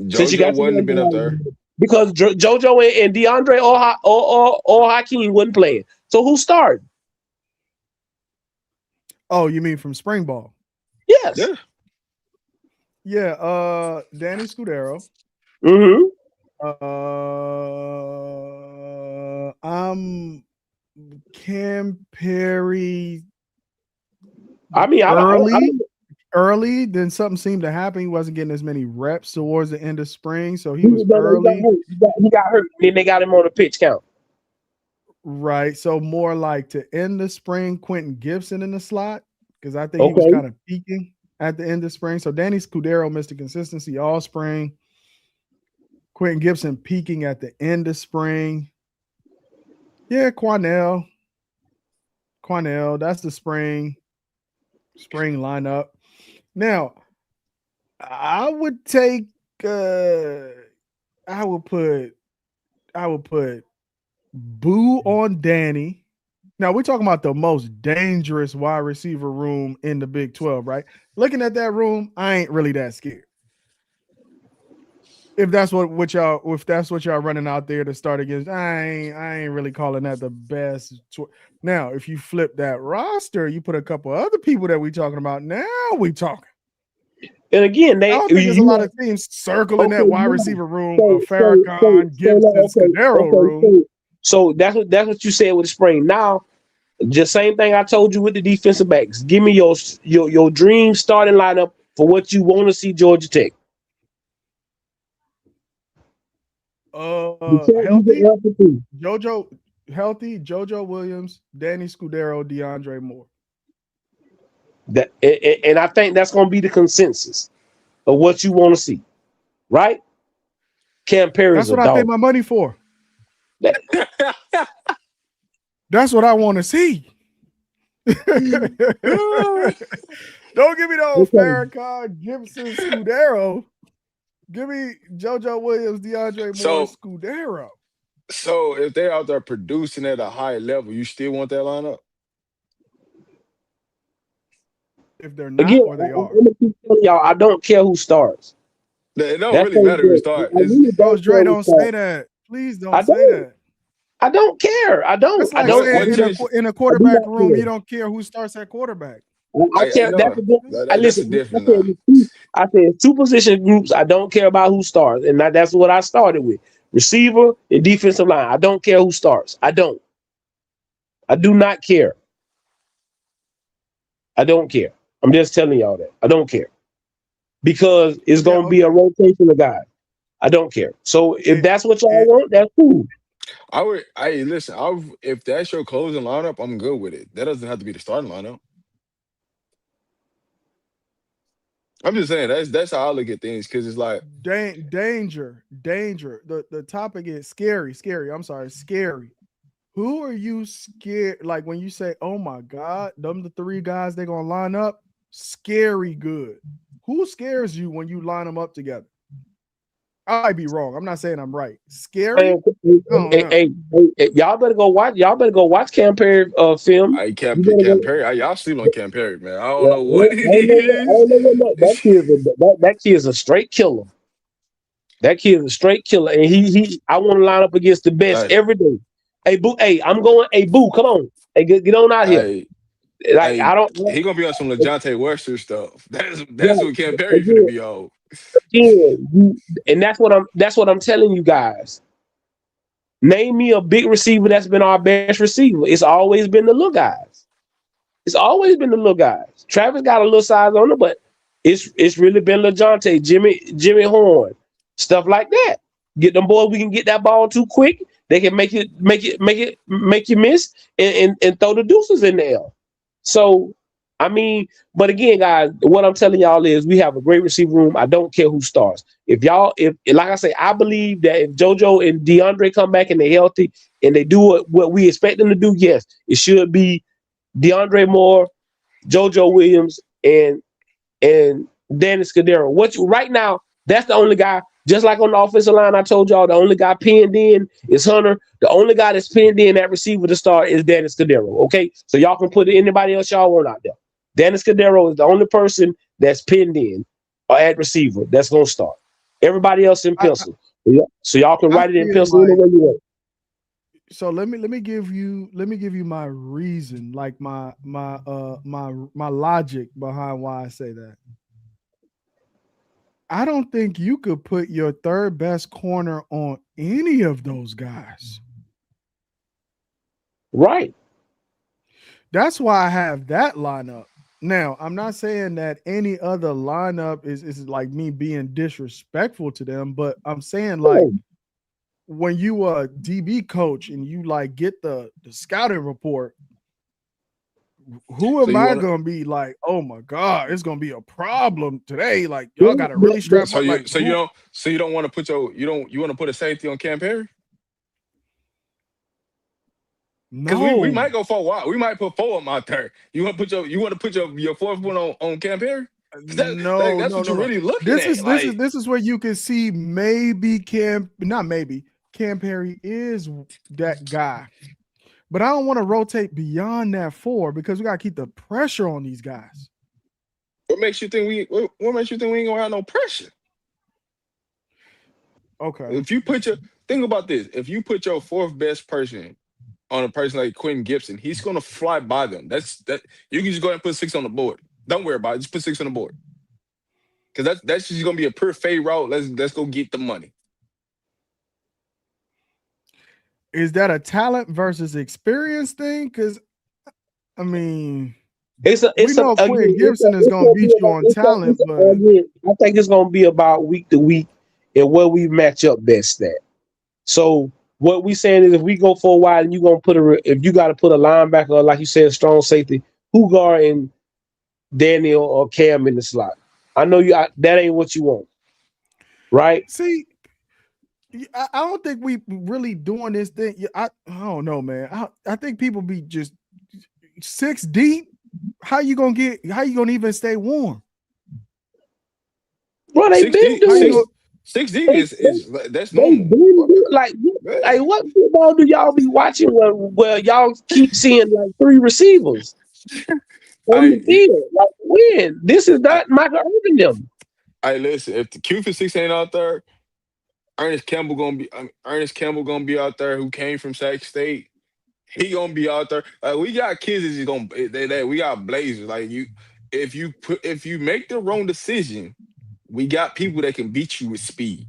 Since you JoJo got wouldn't have been up there. because JoJo and DeAndre or Hakeem wasn't playing. So who started? Oh, you mean from spring ball? Yes. Yeah. Yeah, Danny Scudero. Mm-hmm. I'm Cam Perry. I mean, early, then something seemed to happen. He wasn't getting as many reps towards the end of spring, so he was early. He got hurt, and then they got him on a pitch count. Right, so more like to end the spring, Quentin Gibson in the slot, because I think he was kind of peaking at the end of spring. So Danny Scudero missed the consistency all spring. Quentin Gibson peaking at the end of spring. Yeah, Quanell, that's the spring lineup. Now, I would take I would put Boo on Danny. Now we're talking about the most dangerous wide receiver room in the Big 12, right? Looking at that room, I ain't really that scared. If that's what y'all running out there to start against, I ain't really calling that the best. Now, if you flip that roster, you put a couple other people that we talking about. Now we talking. And again, I don't think there's a lot of teams circling that wide receiver room of Farrakhan, Gibson, Scudero room. So that's what you said with the spring. Now, just same thing I told you with the defensive backs. Give me your dream starting lineup for what you want to see Georgia Tech. Healthy, JoJo Williams, Danny Scudero, DeAndre Moore. And I think that's going to be the consensus of what you want to see, right? Cam Perry. That's what I pay my money for. That's what I want to see. Don't give me those Farrakhan, Gibson, Scudero. Give me JoJo Williams, DeAndre Moore, Scudero. So if they're out there producing at a high level, you still want that lineup? If they're not, or they are. I'm gonna keep telling y'all, I don't care who starts. It don't really matter who starts. Coach Dre, don't say that. Please don't say that. I don't care. I don't. Like in a quarterback room, you don't care who starts at quarterback. I care. Listen. I said 2 position groups. I don't care about who starts, and that's what I started with: receiver and defensive line. I don't care who starts. I don't. I do not care. I don't care. I'm just telling y'all that I don't care because it's gonna be a rotation of guys. I don't care. So if that's what y'all want, that's cool. If that's your closing lineup, I'm good with it. That doesn't have to be the starting lineup. I'm just saying that's how I look at things because it's like, Danger. The topic is scary. I'm sorry, scary. Who are you scared? Like when you say, "Oh my God, them the three guys they're gonna line up," scary good. Who scares you when you line them up together? I might be wrong. I'm not saying I'm right. Scary? Hey, Oh hey, no. hey, y'all better go watch. Y'all better go watch Cam Perry film. I You better Cam go. Perry. Y'all sleep on Cam Perry, man. I don't Yeah, know what it I don't know is. that kid is a straight killer. That kid is a straight killer, and he. I want to line up against the best Hey, every day. Hey boo, hey, I'm going. Hey boo, come on. Hey, get on out here. hey, Like hey, I don't. he gonna be on some LeJontay Webster stuff. That's Right. what Cam Perry finna Again, be on. and that's what I'm telling you guys. Name me a big receiver that's been our best receiver. It's always been the little guys. It's always been the little guys. Travis got a little size on him, but it's really been LeJontay, Jimmy Horn, stuff like that. Get them boys, we can get that ball too quick. They can make you miss and throw the deuces in there. So I mean, but again, guys, what I'm telling y'all is we have a great receiver room. I don't care who starts. If like I say, I believe that if JoJo and DeAndre come back and they're healthy and they do what we expect them to do, yes, it should be DeAndre Moore, JoJo Williams, and Danny Scudero. Right now, that's the only guy. Just like on the offensive line, I told y'all the only guy pinned in is Hunter. The only guy that's pinned in that receiver to start is Danny Scudero. Okay, so y'all can put anybody else y'all want out there. Danny Scudero is the only person that's pinned in or at receiver that's gonna start. Everybody else in I, pencil. So y'all can I write it in feel pencil any like way you want. so let me give you my reason, like my logic behind why I say that. I don't think you could put your third best corner on any of those guys. Right. That's why I have that lineup. Now, I'm not saying that any other lineup is like me being disrespectful to them, but I'm saying like when you a DB coach and you like get the scouting report, who So am you I wanna gonna be like, oh my God, it's gonna be a problem today? Like y'all gotta really strap up. Like who? you don't want to put you want to put a safety on Cam Perry? Because we No, might go for a while. We might put 4 of them out there. You want to put your fourth one on Cam Perry? 'Cause that's what you're no. really looking This at. is Like, where you can see maybe Cam Perry is that guy. But I don't want to rotate beyond that 4 because we gotta keep the pressure on these guys. what makes you think we ain't gonna have no pressure? Okay. If you think about this, if you put your fourth best person on a person like Quentin Gibson, he's gonna fly by them. That you can just go ahead and put 6 on the board. Don't worry about it. Just put 6 on the board. Because that's just gonna be a pure fade route. Let's go get the money. Is that a talent versus experience thing? Because I mean, We know Quentin Gibson is gonna beat you on talent, but I think it's gonna be about week to week and where we match up best at. So what we saying is if we go for a while and you gonna if you got to put a linebacker or like you said, strong safety, who guarding Daniel or Cam in the slot? I know that ain't what you want, right? see, I don't think we really doing this thing. I don't know, man. I think people be just 6 deep. How you gonna even stay warm? Bro, they been doing 6 deep is that's normal. Like what football do y'all be watching where y'all keep seeing like 3 receivers on the field? Like when? This is not Michael Irvin them. Listen, if the Q56 ain't out there, Ernest Campbell gonna be out there who came from Sac State. He gonna be out there. We got kids that's just gonna we got blazers. Like if you make the wrong decision, we got people that can beat you with speed.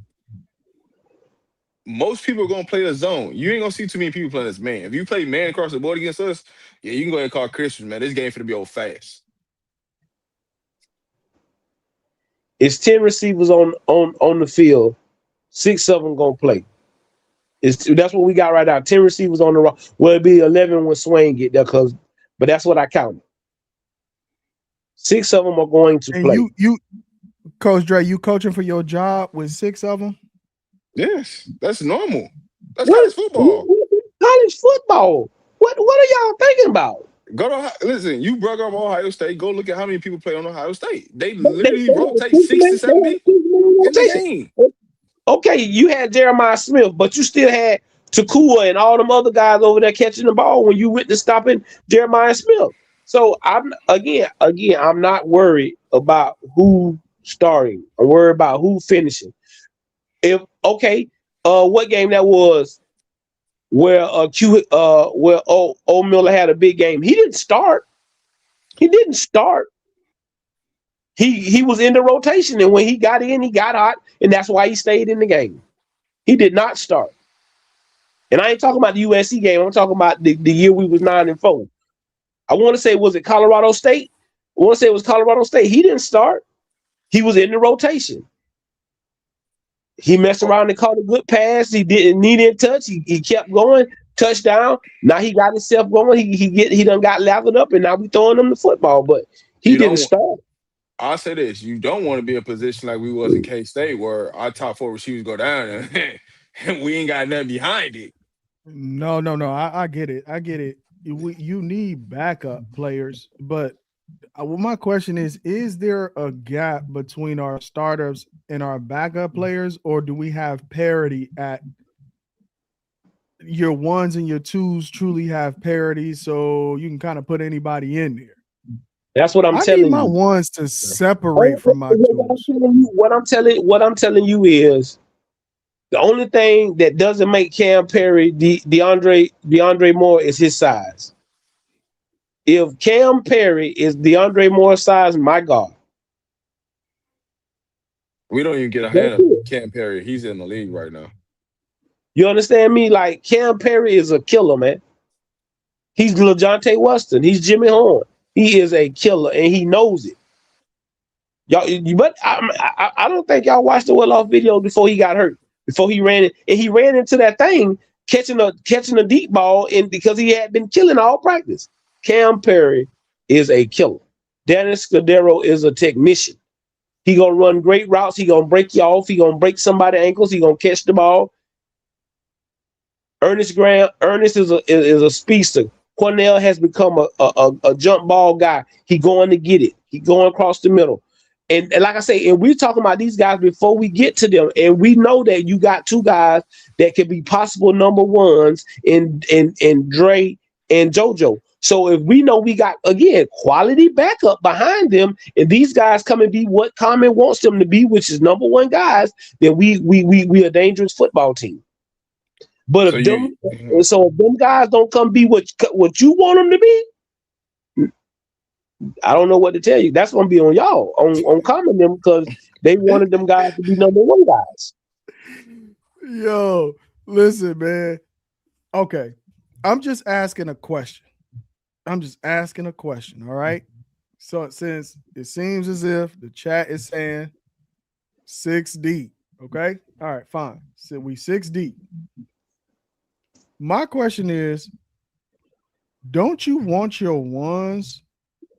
Most people are gonna play a zone. You ain't gonna see too many people playing this man. If you play man across the board against us, yeah, you can go ahead and call Christmas, man. This game finna be old fast. It's 10 receivers on the field. 6 of them gonna play. That's what we got right now. 10 receivers on the rock. Well, it'd be 11 when Swain get there, but that's what I counted. 6 of them are going to play. Coach Dre, you coaching for your job with 6 of them? Yes, that's normal. That's What, college football. college football? What are y'all thinking about? Go to listen. You brought up Ohio State. Go look at how many people play on Ohio State. They They literally had a rotate 6 to six-man 7 people in the rotation. game. Okay, you had Jeremiah Smith, but you still had Takua and all them other guys over there catching the ball when you went to stopping Jeremiah Smith. So I'm I'm not worried about who starting. I'm worried about who finishing. What game that was where Miller had a big game. He didn't start. He didn't start. He was in the rotation, and when he got in, he got hot, and that's why he stayed in the game. He did not start. And I ain't talking about the USC game. I'm talking about the year we was 9-4. I want to say, was it Colorado State? I want to say it was Colorado State. He didn't start. He was in the rotation. He messed around and caught a good pass. He didn't touch. He kept going. Touchdown. Now he got himself going. He done got lathered up, and now we throwing him the football. But he You didn't don't. start. I'll say this: you don't want to be in a position like we was in K State, where our top 4 receivers go down and we ain't got nothing behind it. No. I get it. You need backup players, but well, my question is there a gap between our starters and our backup players, or do we have parity at your ones and your twos truly have parity so you can kind of put anybody in there? That's what I'm I telling need my you. ones to separate from my twos. What I'm telling you is the only thing that doesn't make Cam Perry DeAndre Moore is his size. If Cam Perry is DeAndre Moore's size, my God. We don't even get a hand That's of it. Cam Perry. He's in the league right now. You understand me? Like, Cam Perry is a killer, man. He's LaJohntay Weston. He's Jimmy Horn. He is a killer, and he knows it. But I don't think y'all watched the well-off video before he got hurt. Before he ran into that thing, catching a deep ball, and because he had been killing all practice. Cam Perry is a killer. Dennis Scudero is a technician. He gonna run great routes. He gonna break you off. He gonna break somebody's ankles. He gonna catch the ball. Ernest is a speedster. Cornell has become a jump ball guy. He going to get it. He going across the middle. And like I say, and we're talking about these guys before we get to them. And we know that you got 2 guys that could be possible number ones in Dre and JoJo. So if we know we got, again, quality backup behind them, and these guys come and be what Common wants them to be, which is number 1 guys, then we a dangerous football team. But if them guys don't come be what you want them to be, I don't know what to tell you. That's gonna be on y'all, on Common them, because they wanted them guys to be number 1 guys. Yo, listen, man. Okay, I'm just asking a question. All right. So since it seems as if the chat is saying 6 deep, okay. All right, fine. So we 6 deep. My question is, don't you want your ones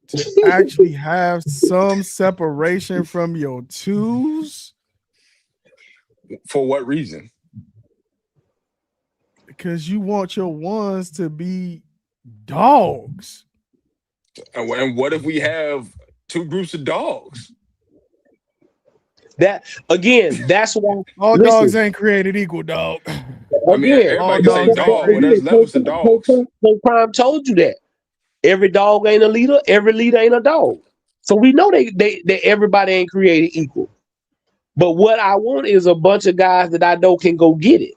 to actually have some separation from your twos? For what reason? Because you want your ones to be dogs. And what if we have 2 groups of dogs? That's why all dogs ain't created equal, dog. I mean, everybody can say dog, but there's levels to dogs. Prime told you that. Every dog ain't a leader. Every leader ain't a dog. So we know they everybody ain't created equal. But what I want is a bunch of guys that I know can go get it.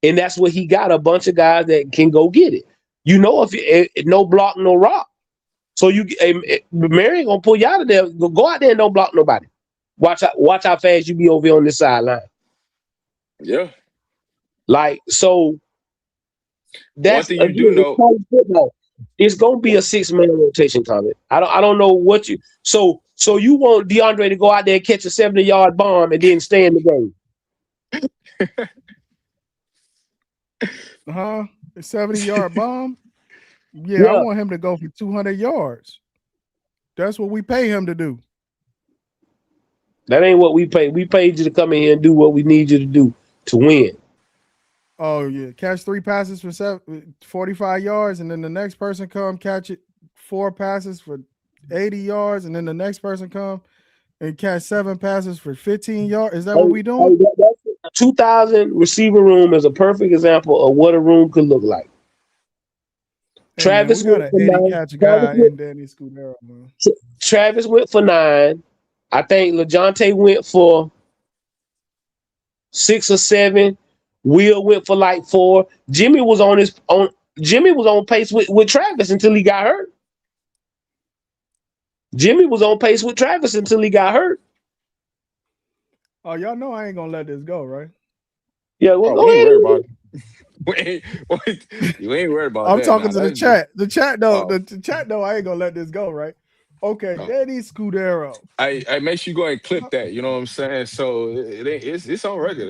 And that's what he got, a bunch of guys that can go get it. You know, if no block, no rock. So Mary gonna pull you out of there. Go out there and don't block nobody. Watch how fast you be over on this sideline. Yeah. Like, so that's one thing you do know. It's gonna be a 6-man rotation, comment. I don't know what you so you want DeAndre to go out there and catch a 70-yard bomb and then stay in the game. A 70-yard bomb? Yeah, I want him to go for 200 yards. That's what we pay him to do. That ain't what we paid. We paid you to come in here and do what we need you to do to win. Oh yeah, catch 3 passes for 45 yards, and then the next person come catch it 4 passes for 80 yards, and then the next person come and catch 7 passes for 15 yards. Is that what we doing? That 2,000 receiver room is a perfect example of what a room could look like. Hey, Travis man, we got went an for 80 9. catch guy in Danny Scudero, man. Travis went for 9. I think LeJounte went for 6 or 7. Will went for like 4. Jimmy was on pace with Travis until he got hurt. Jimmy was on pace with Travis until he got hurt. Oh, y'all know I ain't gonna let this go, right? Yeah, well, Oh, go we ain't ahead. worried about it. You ain't worried about I'm that. talking Now. to the That's chat. The chat though, oh, the chat though, I ain't gonna let this go, right? Okay, no. Danny Scudero. I make sure you go ahead and clip that. You know what I'm saying? So it ain't it's on record.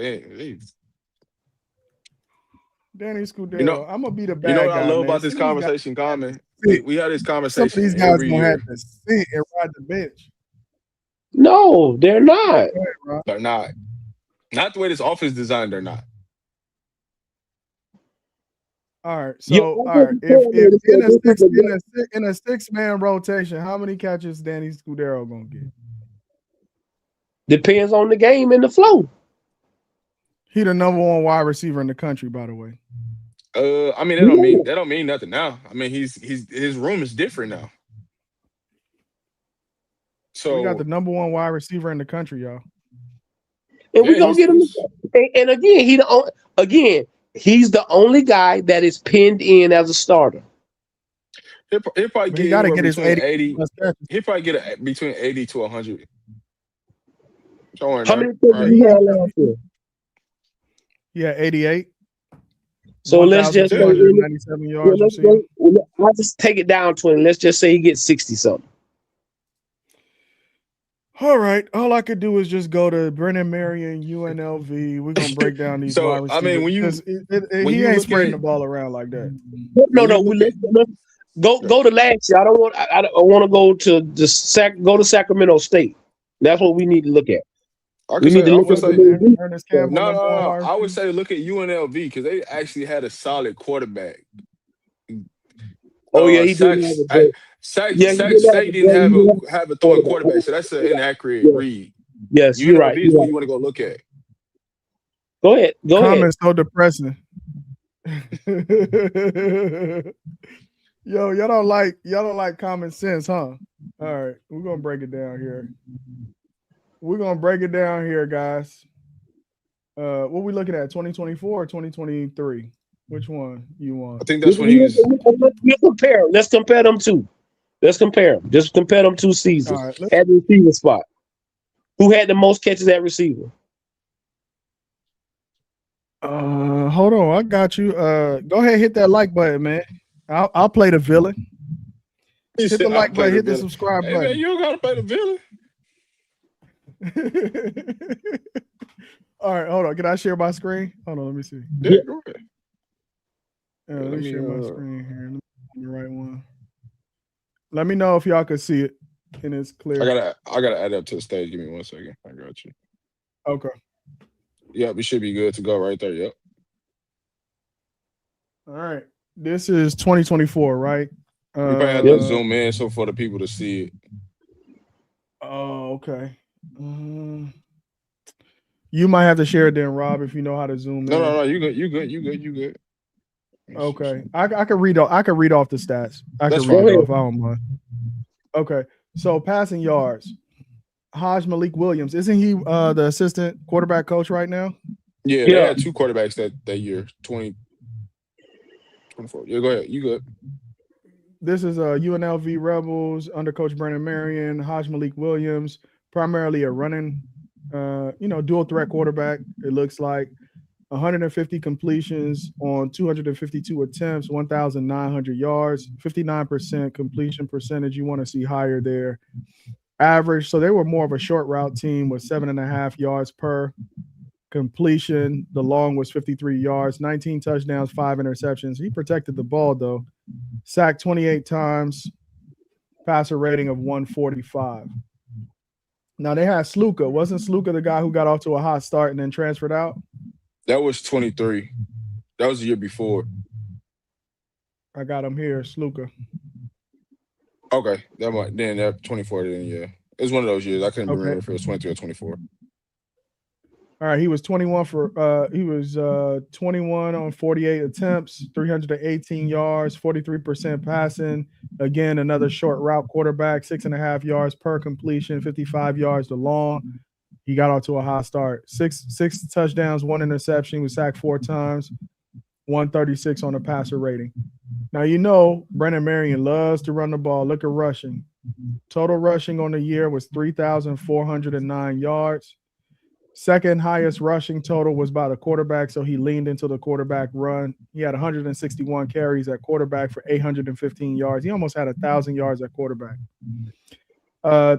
Danny You know Scudero. I'm gonna be the you know bad what I guy, love man. about this Some of these guys conversation, Common? sit. We had this Some of conversation these guys every gonna have year. to sit and ride the bench. No, they're not. Go ahead, Rob. They're not the way this office designed. They're not. All right, Yeah, so that's all what right, I'm if saying, man. in a This is six a- in a 6-man rotation, how many catches Danny Scudero gonna get? depends on the game and the flow. He the number 1 wide receiver in the country, by the way. I mean that don't mean nothing now. I mean he's his room is different now. We got So the number 1 wide receiver in the country, y'all. And yeah, we gonna get him. And again, he's the only guy that is pinned in as a starter. he'll probably But he get got to anywhere get his between 80 80. plus catches. He'll probably get between 80 to 100. Somewhere in How there. many catches Right. he had last year? Yeah, 88. So let's just say, 1,297 yards receiving. I'll just take it down 20. Let's just say he gets 60 something. All right. All I could do is just go to Brennan Marion, UNLV. We're gonna break down these wide So I receivers. mean when He you ain't look spreading at the ball around like that. No, when you look at let's go to last year. I don't want. I want to go to go to Sacramento State. That's what we need to look at. I We could need say to I look would at the say new Ernest defense. Campbell, number 1 wide I would receiver. say look at UNLV because they actually had a solid quarterback. Oh yeah, he did Sac have a great. Yeah, he Sac did have a State didn't great. have He did have a throwing have quarterback, so that's an inaccurate yeah. read. Yes, you're UNLV right. is what you want to go look at. Go ahead. Comments so depressing. Yo, y'all don't like common sense, huh? All right, we're gonna break it down here. Guys. What we looking at? 2024 or 2023? Which one you I want? think that's when he was. We'll compare. Let's compare them two. Let's compare them. Just compare them 2 All seasons right, at the receiver spot. Who had the most catches at receiver? hold on, I got you. Go ahead, hit that like button, man. I'll play the villain. He Hit said, the "I'll like play button, the hit the villain." subscribe Hey man, button. you don't gotta play the villain. All right, hold on. Can I share my screen? Hold on, let me see. Yeah, go ahead. Let Let me me share my screen here. Let me find the right one. Let me know if y'all can see it and it's clear. I gotta add up to the stage. Give me 1 second. I got you. Okay. Yep, we should be good to go right there. Yep. All right. This is 2024, right? We probably have to zoom in so for the people to see it. Oh, okay. You might have to share it then, Rob, if you know how to zoom in. No, you good. Okay. I can read off the stats. I That's can read fine. it off. I don't mind. Okay. So passing yards. Hajj Malik Williams. Isn't he the assistant quarterback coach right now? Yeah, they had 2 quarterbacks that year, 2024. Yeah, go ahead. You good. This is UNLV Rebels under Coach Brennan Marion, Hajj Malik Williams, primarily a running, dual threat quarterback. It looks like 150 completions on 252 attempts, 1,900 yards, 59% completion percentage. You want to see higher there. Average. So they were more of a short route team with 7.5 yards per completion. The long was 53 yards, 19 touchdowns, 5 interceptions. He protected the ball though. Sacked 28 times, passer rating of 145. Now they had Sluka. Wasn't Sluka the guy who got off to a hot start and then transferred out? That was 23. That was the year before. I got him here, Sluka. Okay, that 24. Then yeah, it was one of those years. I couldn't remember Okay. if it was 23 or 24. All right, he was 21 on 48 attempts, 318 yards, 43% passing. Again, another short route quarterback, 6.5 yards per completion, 55 yards to long. He got off to a hot start. Six touchdowns, 1 interception. He was sacked 4 times, 136 on the passer rating. Now, you know, Brennan Marion loves to run the ball. Look at rushing. Total rushing on the year was 3,409 yards. Second highest rushing total was by the quarterback, so he leaned into the quarterback run. He had 161 carries at quarterback for 815 yards. He almost had 1,000 yards at quarterback.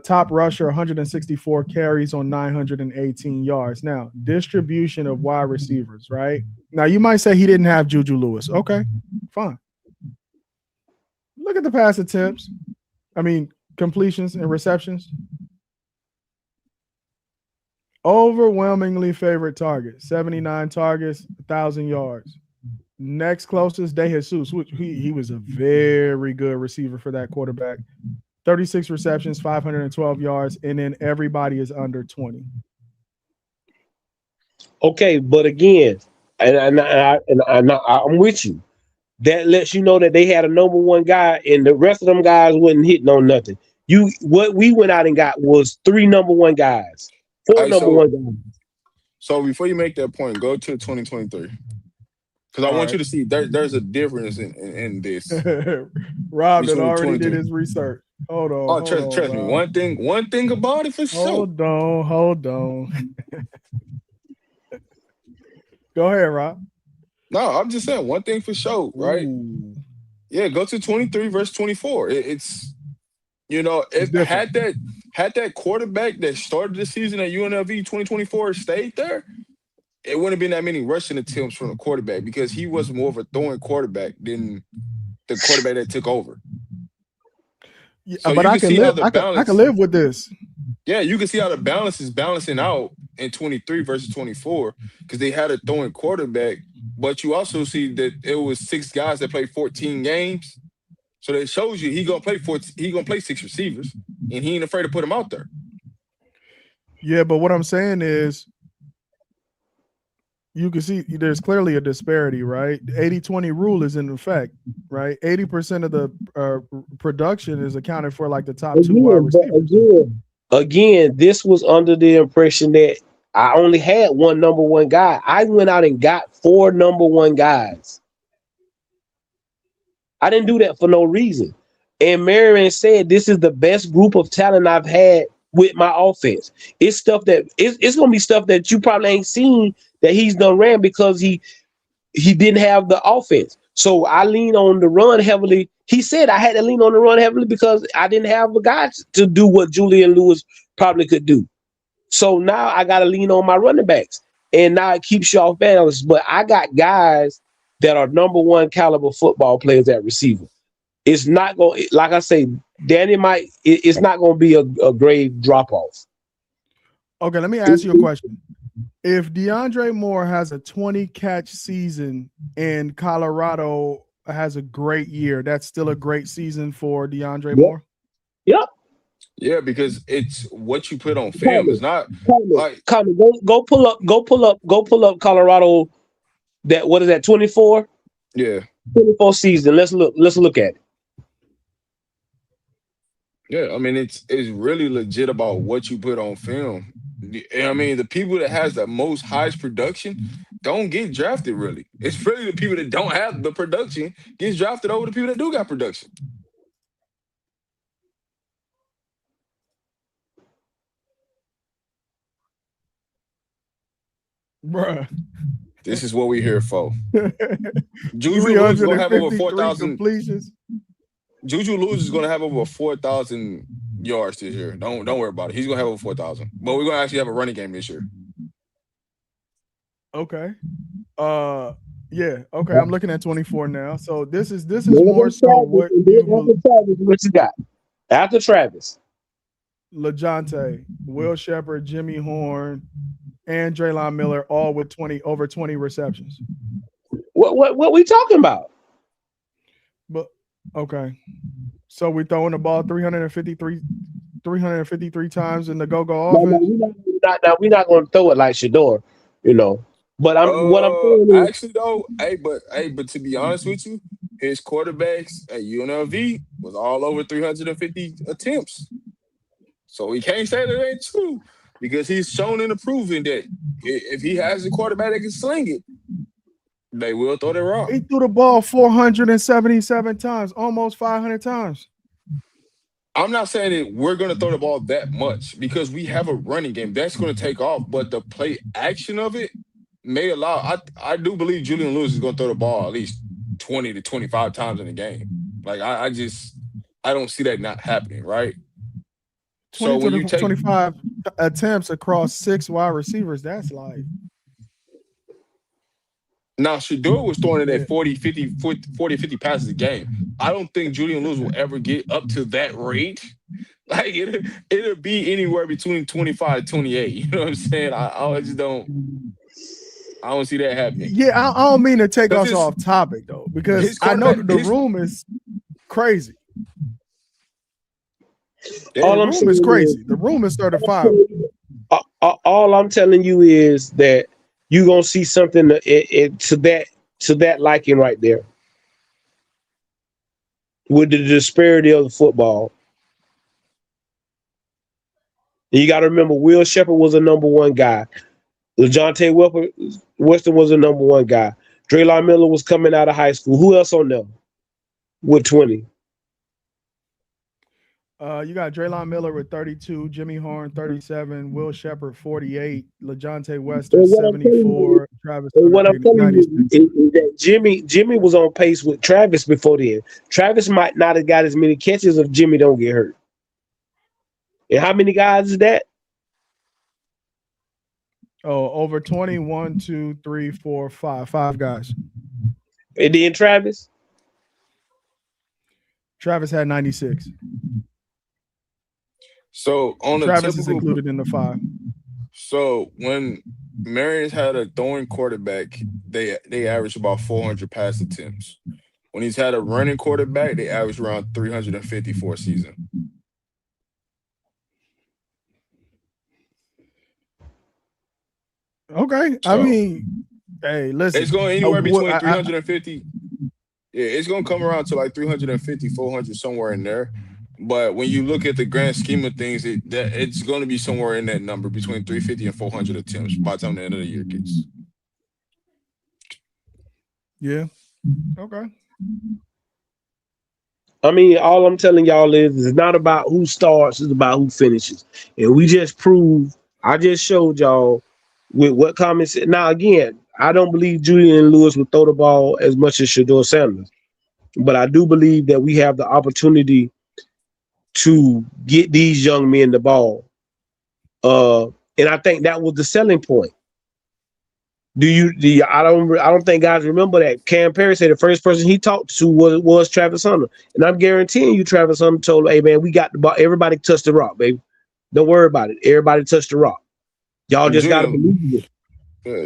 Top rusher, 164 carries on 918 yards. Now, distribution of wide receivers, right? Now, you might say he didn't have Juju Lewis. Okay, fine. Look at the pass attempts. Completions and receptions. Overwhelmingly favorite target, 79 targets, 1,000 yards. Next closest, De Jesus. He was a very good receiver for that quarterback. 36 receptions, 512 yards, and then everybody is under 20. Okay, but again, and I'm with you. That lets you know that they had a number one guy, and the rest of them guys wasn't hitting on nothing. What we went out and got was 3 number one guys, 4 Right, number one guys. So before you make that point, go to 2023. Because I want you to see there's a difference in this. Rob that Between already did 23. his research. Hold on. Oh, trust me. Rob. One thing about it for sure. Hold on. Go ahead, Rob. No, I'm just saying one thing for sure, right? Ooh. Yeah, go to 23 versus 24. It's if different. had that quarterback that started the season at UNLV 2024 stayed there, it wouldn't have been that many rushing attempts from the quarterback because he was more of a throwing quarterback than the quarterback that took over. Yeah, So but you I can can see how live. the I balance. can live with this. Yeah, you can see how the balance is balancing out in 23 versus 24 because they had a throwing quarterback, but you also see that it was 6 guys that played 14 games. So that shows you he gonna play 6 receivers, and he ain't afraid to put them out there. Yeah, but what I'm saying is you can see there's clearly a disparity, right? The 80-20 rule is in effect, right? 80% of the production is accounted for like the top 2 wide receivers. Again, this was under the impression that I only had 1 number one guy. I went out and got 4 number one guys. I didn't do that for no reason. And Marion said this is the best group of talent I've had with my offense. It's stuff that it's gonna be stuff that you probably ain't seen that he's done ran because he didn't have the offense. So I lean on the run heavily. He said I had to lean on the run heavily because I didn't have the guys to do what Julian Lewis probably could do. So now I got to lean on my running backs, and now it keeps you off balance. But I got guys that are number one caliber football players at receiver. It's not going, like I say, Danny it's not going to be a grave drop off. Okay, let me ask you a question. If DeAndre Moore has a 20 catch season and Colorado has a great year, that's still a great season for DeAndre Moore? Yep. Yeah, because it's what you put on film. It's not like go pull up Colorado. What is that? 24. Yeah. 24 season. Let's look at it. Yeah, I mean it's really legit about what you put on film. I mean, the people that has the most highest production don't get drafted really. It's really the people that don't have the production gets drafted over the people that do got production. Bruh. This is what we here for. Juju Lewis is gonna have over 4,000 completions. Juju Lewis is gonna have over 4,000 yards this year. Don't worry about it. He's gonna have over 4,000. But we're gonna actually have a running game this year. Okay. Yeah. Okay. I'm looking at 24 now. So this is more so what you got after Travis. LaJonte, Will Shepherd, Jimmy Horn, and Draylon Miller, all with over 20 receptions. What we talking about? But okay, so we throwing the ball 353 times in the go-go offense. We're not going to throw it like Shador, you know. But what I'm saying is, actually though, but to be honest with you, his quarterbacks at UNLV was all over 350 attempts. So we can't say that ain't true because he's shown and proven that if he has a quarterback that can sling it, they will throw the rock. He threw the ball 477 times, almost 500 times. I'm not saying that we're going to throw the ball that much because we have a running game that's going to take off, but the play action of it may allow. I do believe Julian Lewis is going to throw the ball at least 20 to 25 times in the game. Like I don't see that not happening, right? 20 so when to you take 25 attempts across 6 wide receivers, that's like. Now, Shador was throwing it at 40, 50 passes a game. I don't think Julian Lewis will ever get up to that rate. Like, it'll be anywhere between 25 to 28. You know what I'm saying? I just don't see that happening. Yeah, I don't mean to take us off topic, though, because I know the room is crazy. All I'm saying is crazy. The room is 35. All I'm telling you is that you're gonna see something to that liking right there with the disparity of the football. And you got to remember, Will Shepherd was a number one guy. LaJonte Weston was a number one guy. Draylon Miller was coming out of high school. Who else on them with 20? You got Draylon Miller with 32, Jimmy Horn 37, Will Shepherd 48, LaJonte Weston 74, Travis. What I'm telling you is that Jimmy was on pace with Travis before then. Travis might not have got as many catches if Jimmy don't get hurt. And how many guys is that? Oh, over 20. 1, 2, 3, 4, 5. 5 guys. And then Travis had 96. So on Travis is included in the 5. So when Marion had a throwing quarterback, they averaged about 400 pass attempts. When he's had a running quarterback, they averaged around 350 for a season. Okay, so, I mean, hey, listen, it's going anywhere between 350. Yeah, it's going to come around to like 350, 400, somewhere in there. But when you look at the grand scheme of things, it's going to be somewhere in that number between 350 and 400 attempts by the time the end of the year gets. Yeah. Okay. I mean, all I'm telling y'all is it's not about who starts, it's about who finishes. And we just proved, I just showed y'all with what comments. Now, again, I don't believe Julian Lewis would throw the ball as much as Shador Sanders. But I do believe that we have the opportunity to get these young men the ball. And I think that was the selling point. I don't think guys remember that Cam Perry said the first person he talked to was Travis Hunter. And I'm guaranteeing you Travis Hunter told him, hey man, we got the ball. Everybody touch the rock, baby. Don't worry about it. Everybody touch the rock. Y'all just gotta believe it.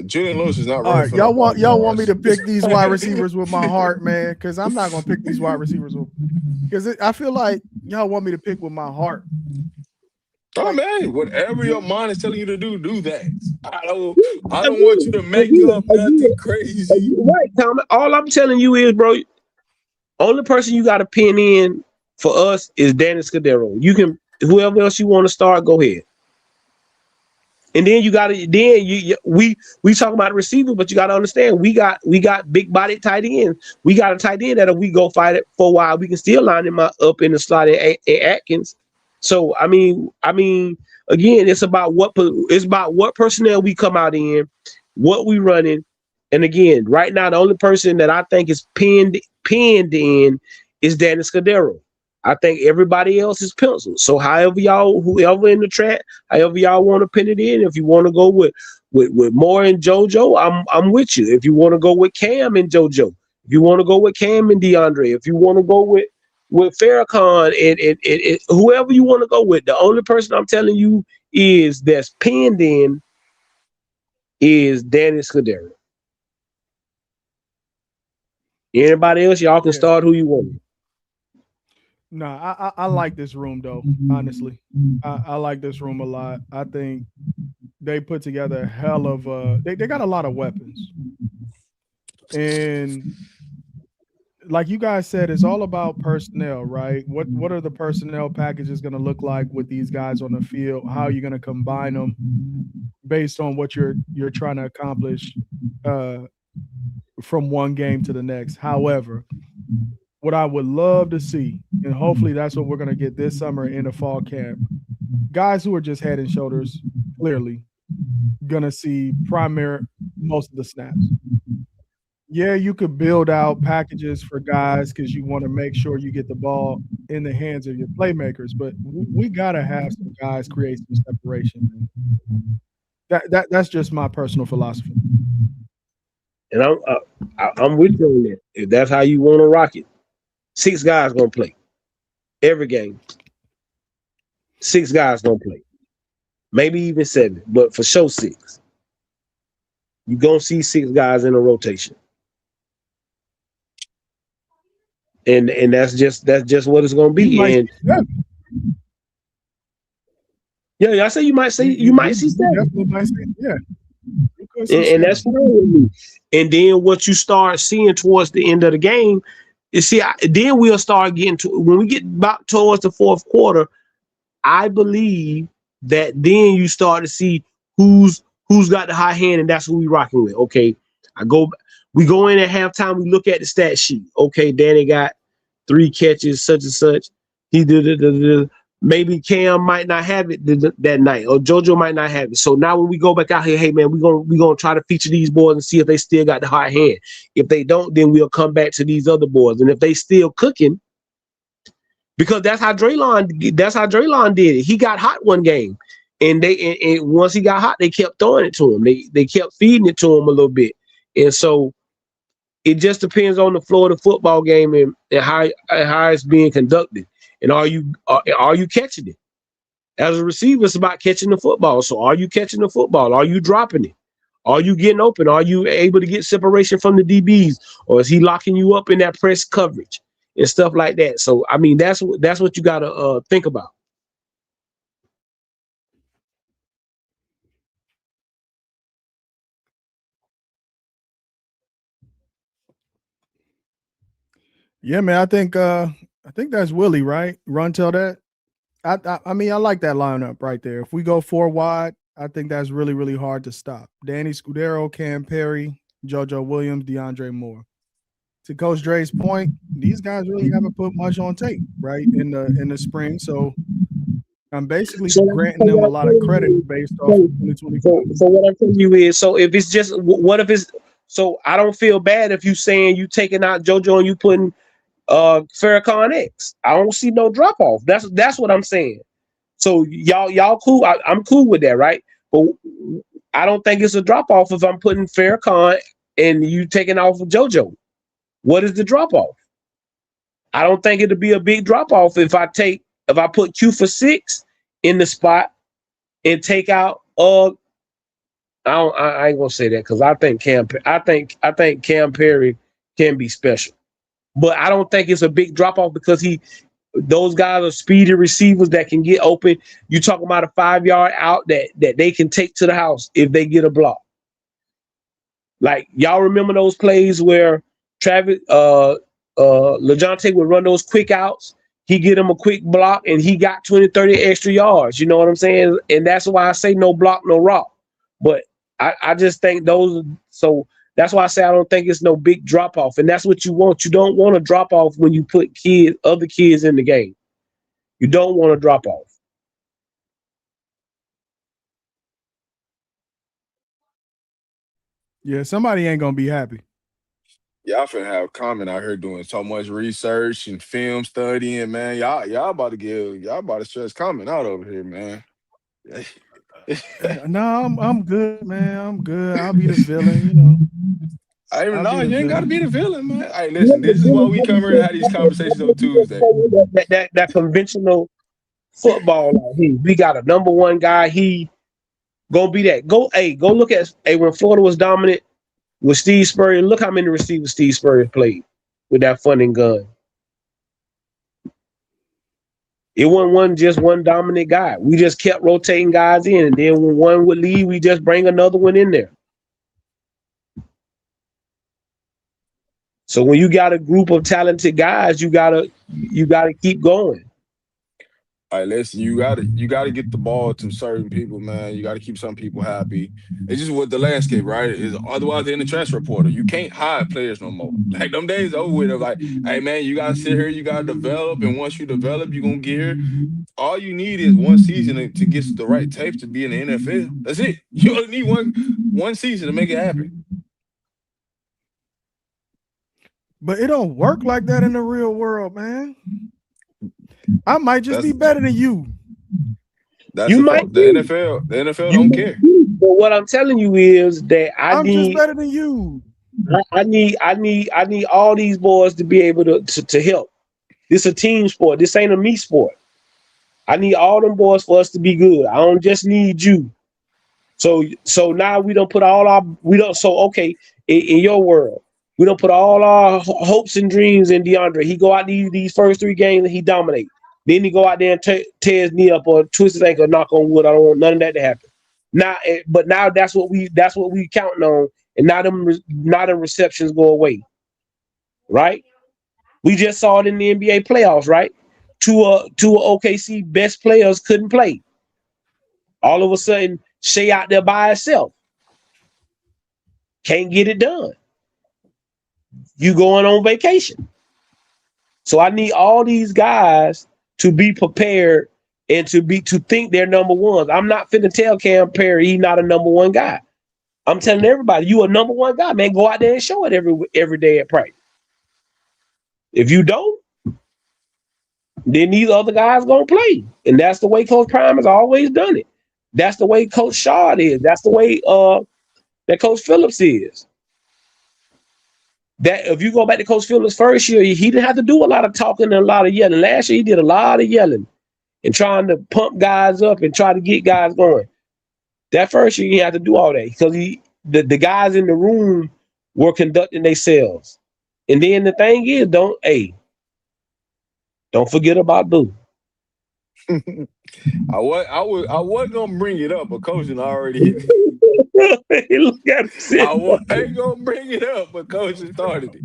Julian Lewis is not all right. Y'all want me to pick these wide receivers with my heart, man? Because I'm not gonna pick these wide receivers because I feel like y'all want me to pick with my heart. Oh man, whatever your mind is telling you to do that. I don't want you to make up nothing crazy. Right, Tom. All I'm telling you is, bro, only person you got to pin in for us is Danny Scudero. You can whoever else you want to start, go ahead. And then we talk about the receiver, but you got to understand we got big body tight ends. We got a tight end that if we go fight it for a while, we can still line him up in the slot in Atkins. So I mean, again, it's about what personnel we come out in, what we running, and again, right now the only person that I think is pinned in is Danny Scudero. I think everybody else is penciled. So whoever in the chat, however y'all want to pin it in, if you want to go with Moore and JoJo, I'm with you. If you want to go with Cam and JoJo, if you want to go with Cam and DeAndre, if you want to go with with Farrakhan and whoever you want to go with, the only person I'm telling you is that's pinned in is Danny Scudero. Anybody else, y'all can Yeah. start who you want. No, I like this room though. Honestly, I like this room a lot. I think they put together a hell of they got a lot of weapons, and like you guys said, it's all about personnel, right? What are the personnel packages going to look like with these guys on the field? How are you going to combine them based on what you're trying to accomplish from one game to the next? However, what I would love to see, and hopefully that's what we're going to get this summer in the fall camp, guys who are just head and shoulders, clearly going to see most of the snaps. Yeah, you could build out packages for guys because you want to make sure you get the ball in the hands of your playmakers, but we got to have some guys create some separation. That's just my personal philosophy. And I'm with you on that. If that's how you want to rock it, 6 guys gonna play every game. 6 guys gonna play, maybe even 7, but for sure 6. You gonna see 6 guys in a rotation. And that's just what it's gonna be. And I say you might see 7. Definitely might see, yeah. And that's fine with me. And then what you start seeing towards the end of the game, you see, then we'll start getting to when we get back towards the fourth quarter. I believe that then you start to see who's got the high hand, and that's who we rocking with. Okay, we go in at halftime. We look at the stat sheet. Okay, Danny got 3 catches, such and such. He did. Maybe Cam might not have it that night, or JoJo might not have it. So now when we go back out here, hey man, we're gonna try to feature these boys and see if they still got the high hand. If they don't, then we'll come back to these other boys. And if they still cooking, because that's how Draylon did it. He got hot one game, and once he got hot, they kept throwing it to him. They kept feeding it to him a little bit, and so it just depends on the flow of the football game and how it's being conducted. And are you catching it? As a receiver, it's about catching the football. So are you catching the football? Are you dropping it? Are you getting open? Are you able to get separation from the DBs? Or is he locking you up in that press coverage and stuff like that? So, I mean, that's what you got to think about. Yeah, man. I think that's Willie, right? Run tell that. I mean, I like that lineup right there. If we go 4 wide, I think that's really, really hard to stop. Danny Scudero, Cam Perry, JoJo Williams, DeAndre Moore. To Coach Dre's point, these guys really haven't put much on tape, right? In the spring. So I'm basically granting them a lot of credit based off of 2024. So what I'm telling you is, so if it's just what if it's so I don't feel bad if you saying you taking out JoJo and you putting Farrakhan X. I don't see no drop off. That's what I'm saying. So y'all cool. I'm cool with that, right? But I don't think it's a drop off if I'm putting Farrakhan and you taking off of JoJo. What is the drop off? I don't think it'll be a big drop off if I put Q for 6 in the spot and take out I ain't gonna say that because I think Cam Perry can be special. But I don't think it's a big drop off because those guys are speedy receivers that can get open. You talking about a 5-yard out that they can take to the house if they get a block. Like y'all remember those plays where Travis LeJounte would run those quick outs. He get him a quick block and he got 20, 30 extra yards. You know what I'm saying? And that's why I say no block, no rock. But I just think so that's why I say I don't think it's no big drop off. And that's what you want. You don't want to drop off when you put other kids in the game. You don't want to drop off. Yeah, somebody ain't gonna be happy. Y'all finna have Common out here doing so much research and film studying, man. Y'all about to stress Common out over here, man. No, I'm good, man. I'm good. I'll be the villain, you know. I even I'll know be the you ain't got to villain. be the villain, man. Hey, listen, this is why we come here and have these conversations on Tuesday. That conventional football. Like, we got a number one guy. He gonna be that. Go look at when Florida was dominant with Steve Spurrier. Look how many receivers Steve Spurrier played with that fun and gun. It wasn't just one dominant guy. We just kept rotating guys in, and then when one would leave, we just bring another one in there. So when you got a group of talented guys, you gotta keep going. All right, listen, you gotta get the ball to certain people, man. You gotta keep some people happy. It's just what the landscape, right? Is otherwise they're in the transfer portal. You can't hide players no more. Like them days over with. Of like, hey man, you gotta sit here, you gotta develop, and once you develop, you're gonna get here. All you need is one season to get the right tape to be in the NFL. That's it. You only need one season to make it happen. But it don't work like that in the real world, man. I might just be better than you. That's You the might fault. The NFL don't care. But what I'm telling you is that I'm just better than you. I need all these boys to be able to help. This a team sport. This ain't a me sport. I need all them boys for us to be good. I don't just need you. So now we don't put all our okay in your world. We don't put all our hopes and dreams in DeAndre. He go out these first 3 games and he dominate. Then he go out there and tear his knee up or twist his ankle, knock on wood. I don't want none of that to happen. Now that's what we counting on, and now them receptions go away, right? We just saw it in the NBA playoffs, right? Two OKC best players couldn't play. All of a sudden, Shea out there by himself. Can't get it done. You going on vacation. So I need all these guys to be prepared and to think they're number ones. I'm not finna tell Cam Perry he's not a number one guy. I'm telling everybody, you a number one guy, man. Go out there and show it every day at practice. If you don't, then these other guys gonna play. And that's the way Coach Prime has always done it. That's the way Coach Shard is. That's the way that Coach Phillips is. That if you go back to Coach Phillips' first year, he didn't have to do a lot of talking and a lot of yelling. Last year, he did a lot of yelling and trying to pump guys up and try to get guys going. That first year, he had to do all that because the guys in the room were conducting themselves. And then the thing is, don't forget about Boo. I wasn't gonna bring it up, but Coach already hit me. Look at him. I ain't gonna bring it up, but Coach started it.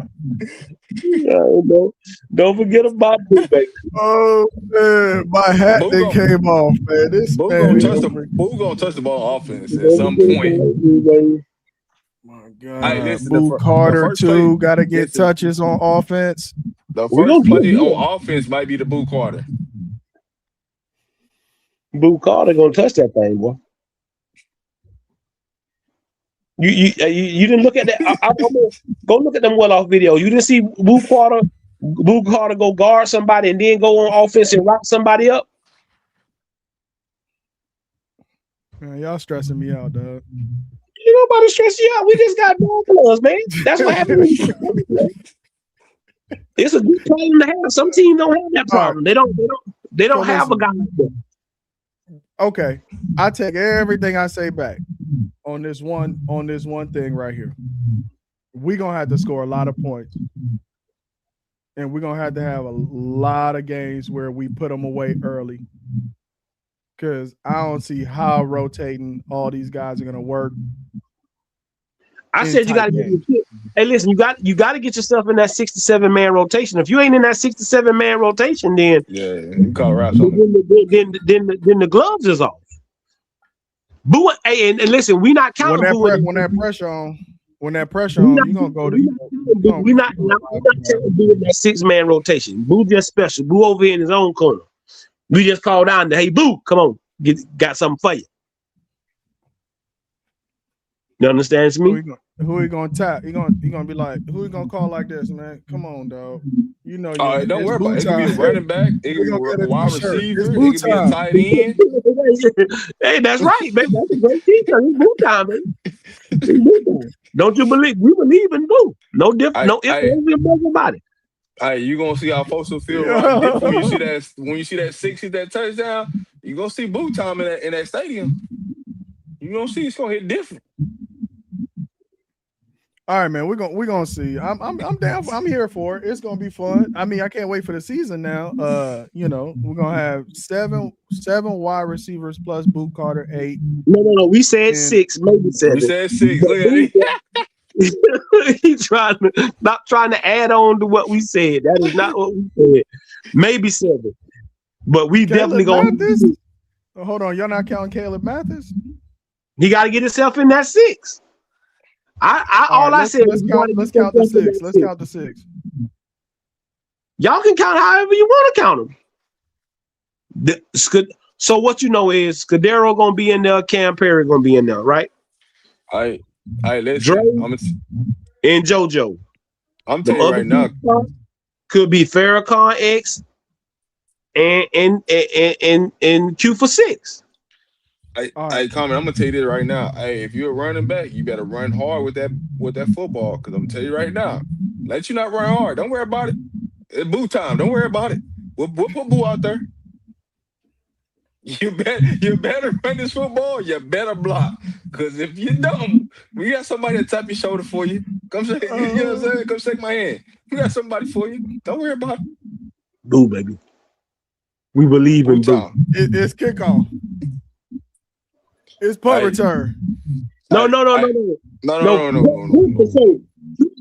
Don't forget about Boo, baby. Oh man, my hat then came off, man. Boo gonna touch the ball offense at some point. My God, Hey, listen, Boo Carter too. Got to get touches on offense. The first play on offense might be the Boo Carter. Boo Carter gonna touch that thing, boy. You didn't look at that. Go look at them well-off videos. You didn't see Boo Carter go guard somebody and then go on offense and rock somebody up. Man, y'all stressing me out, dog. Ain't nobody stress you out. We just got ball players, man. That's what happens. It's a good problem to have. Some teams don't have that problem. They don't have a guy like that. Okay, I take everything I say back on this one thing right here. We're gonna have to score a lot of points, and we're gonna have to have a lot of games where we put them away early. Because I don't see how rotating all these guys are gonna work. I said you got to get. Hey, listen, you got to get yourself in that 6 to 7 man rotation. If you ain't in that 6 to 7 man rotation, then you call raps on then the gloves is off. Boo, hey, and listen, we not counting when that pressure on, you're gonna go to. We're not telling Boo in that 6-man rotation. Boo just special. Boo over here in his own corner. We just call down to, hey, Boo, come on, got something for you. You understand me? Who he gonna tap? He gonna be like, who he gonna call like this, man? Come on, dog. You know. All right, don't worry about it. It can be a running back. It can be a wide receiver. It can be a tight end. Hey, that's right, baby. That's a great teacher. It's Boo time, baby. Don't you believe? We believe in Boo. No different. No ifs, I, ands, and buts about it. Hey, you gonna see how folks will feel Yeah. right different when you see that 6 hit that touchdown. You gonna see boot time in that stadium. You gonna see it's gonna hit different. All right, man. We're gonna see. I'm down. I'm here for it. It's gonna be fun. I mean, I can't wait for the season now. You know, we're gonna have seven wide receivers plus Boot Carter 8. No. We said And- 6, maybe 7. We said 6. Look at it. He's trying to stop trying to add on to what we said. That is not what we said. Maybe 7, but we definitely gonna. Mathis? Oh, hold on, y'all not counting Caleb Mathis? He got to get himself in that 6. All I said. Let's count the 6. Let's count the 6. Y'all can count however you want to count them. So what you know is Scudero gonna be in there, Cam Perry gonna be in there, right? Hey, listen. Dre and JoJo. I'm telling you right now. Could be Farrakhan X and Q for 6. Hey, All hey, right. Common, I'm gonna tell you this right now. Hey, if you're a running back, you better run hard with that football. Because I'm gonna tell you right now, let you not run hard. Don't worry about it. It's Boo time. Don't worry about it. We'll put Boo out there. You better run this football. You better block. Because if you don't, we got somebody to tap your shoulder for you. Come shake, you know what I'm saying? Come shake my hand. We got somebody for you. Don't worry about it. Boo, baby. We believe in Boo Boo. time. It's kickoff. It's punt Hey. return. No.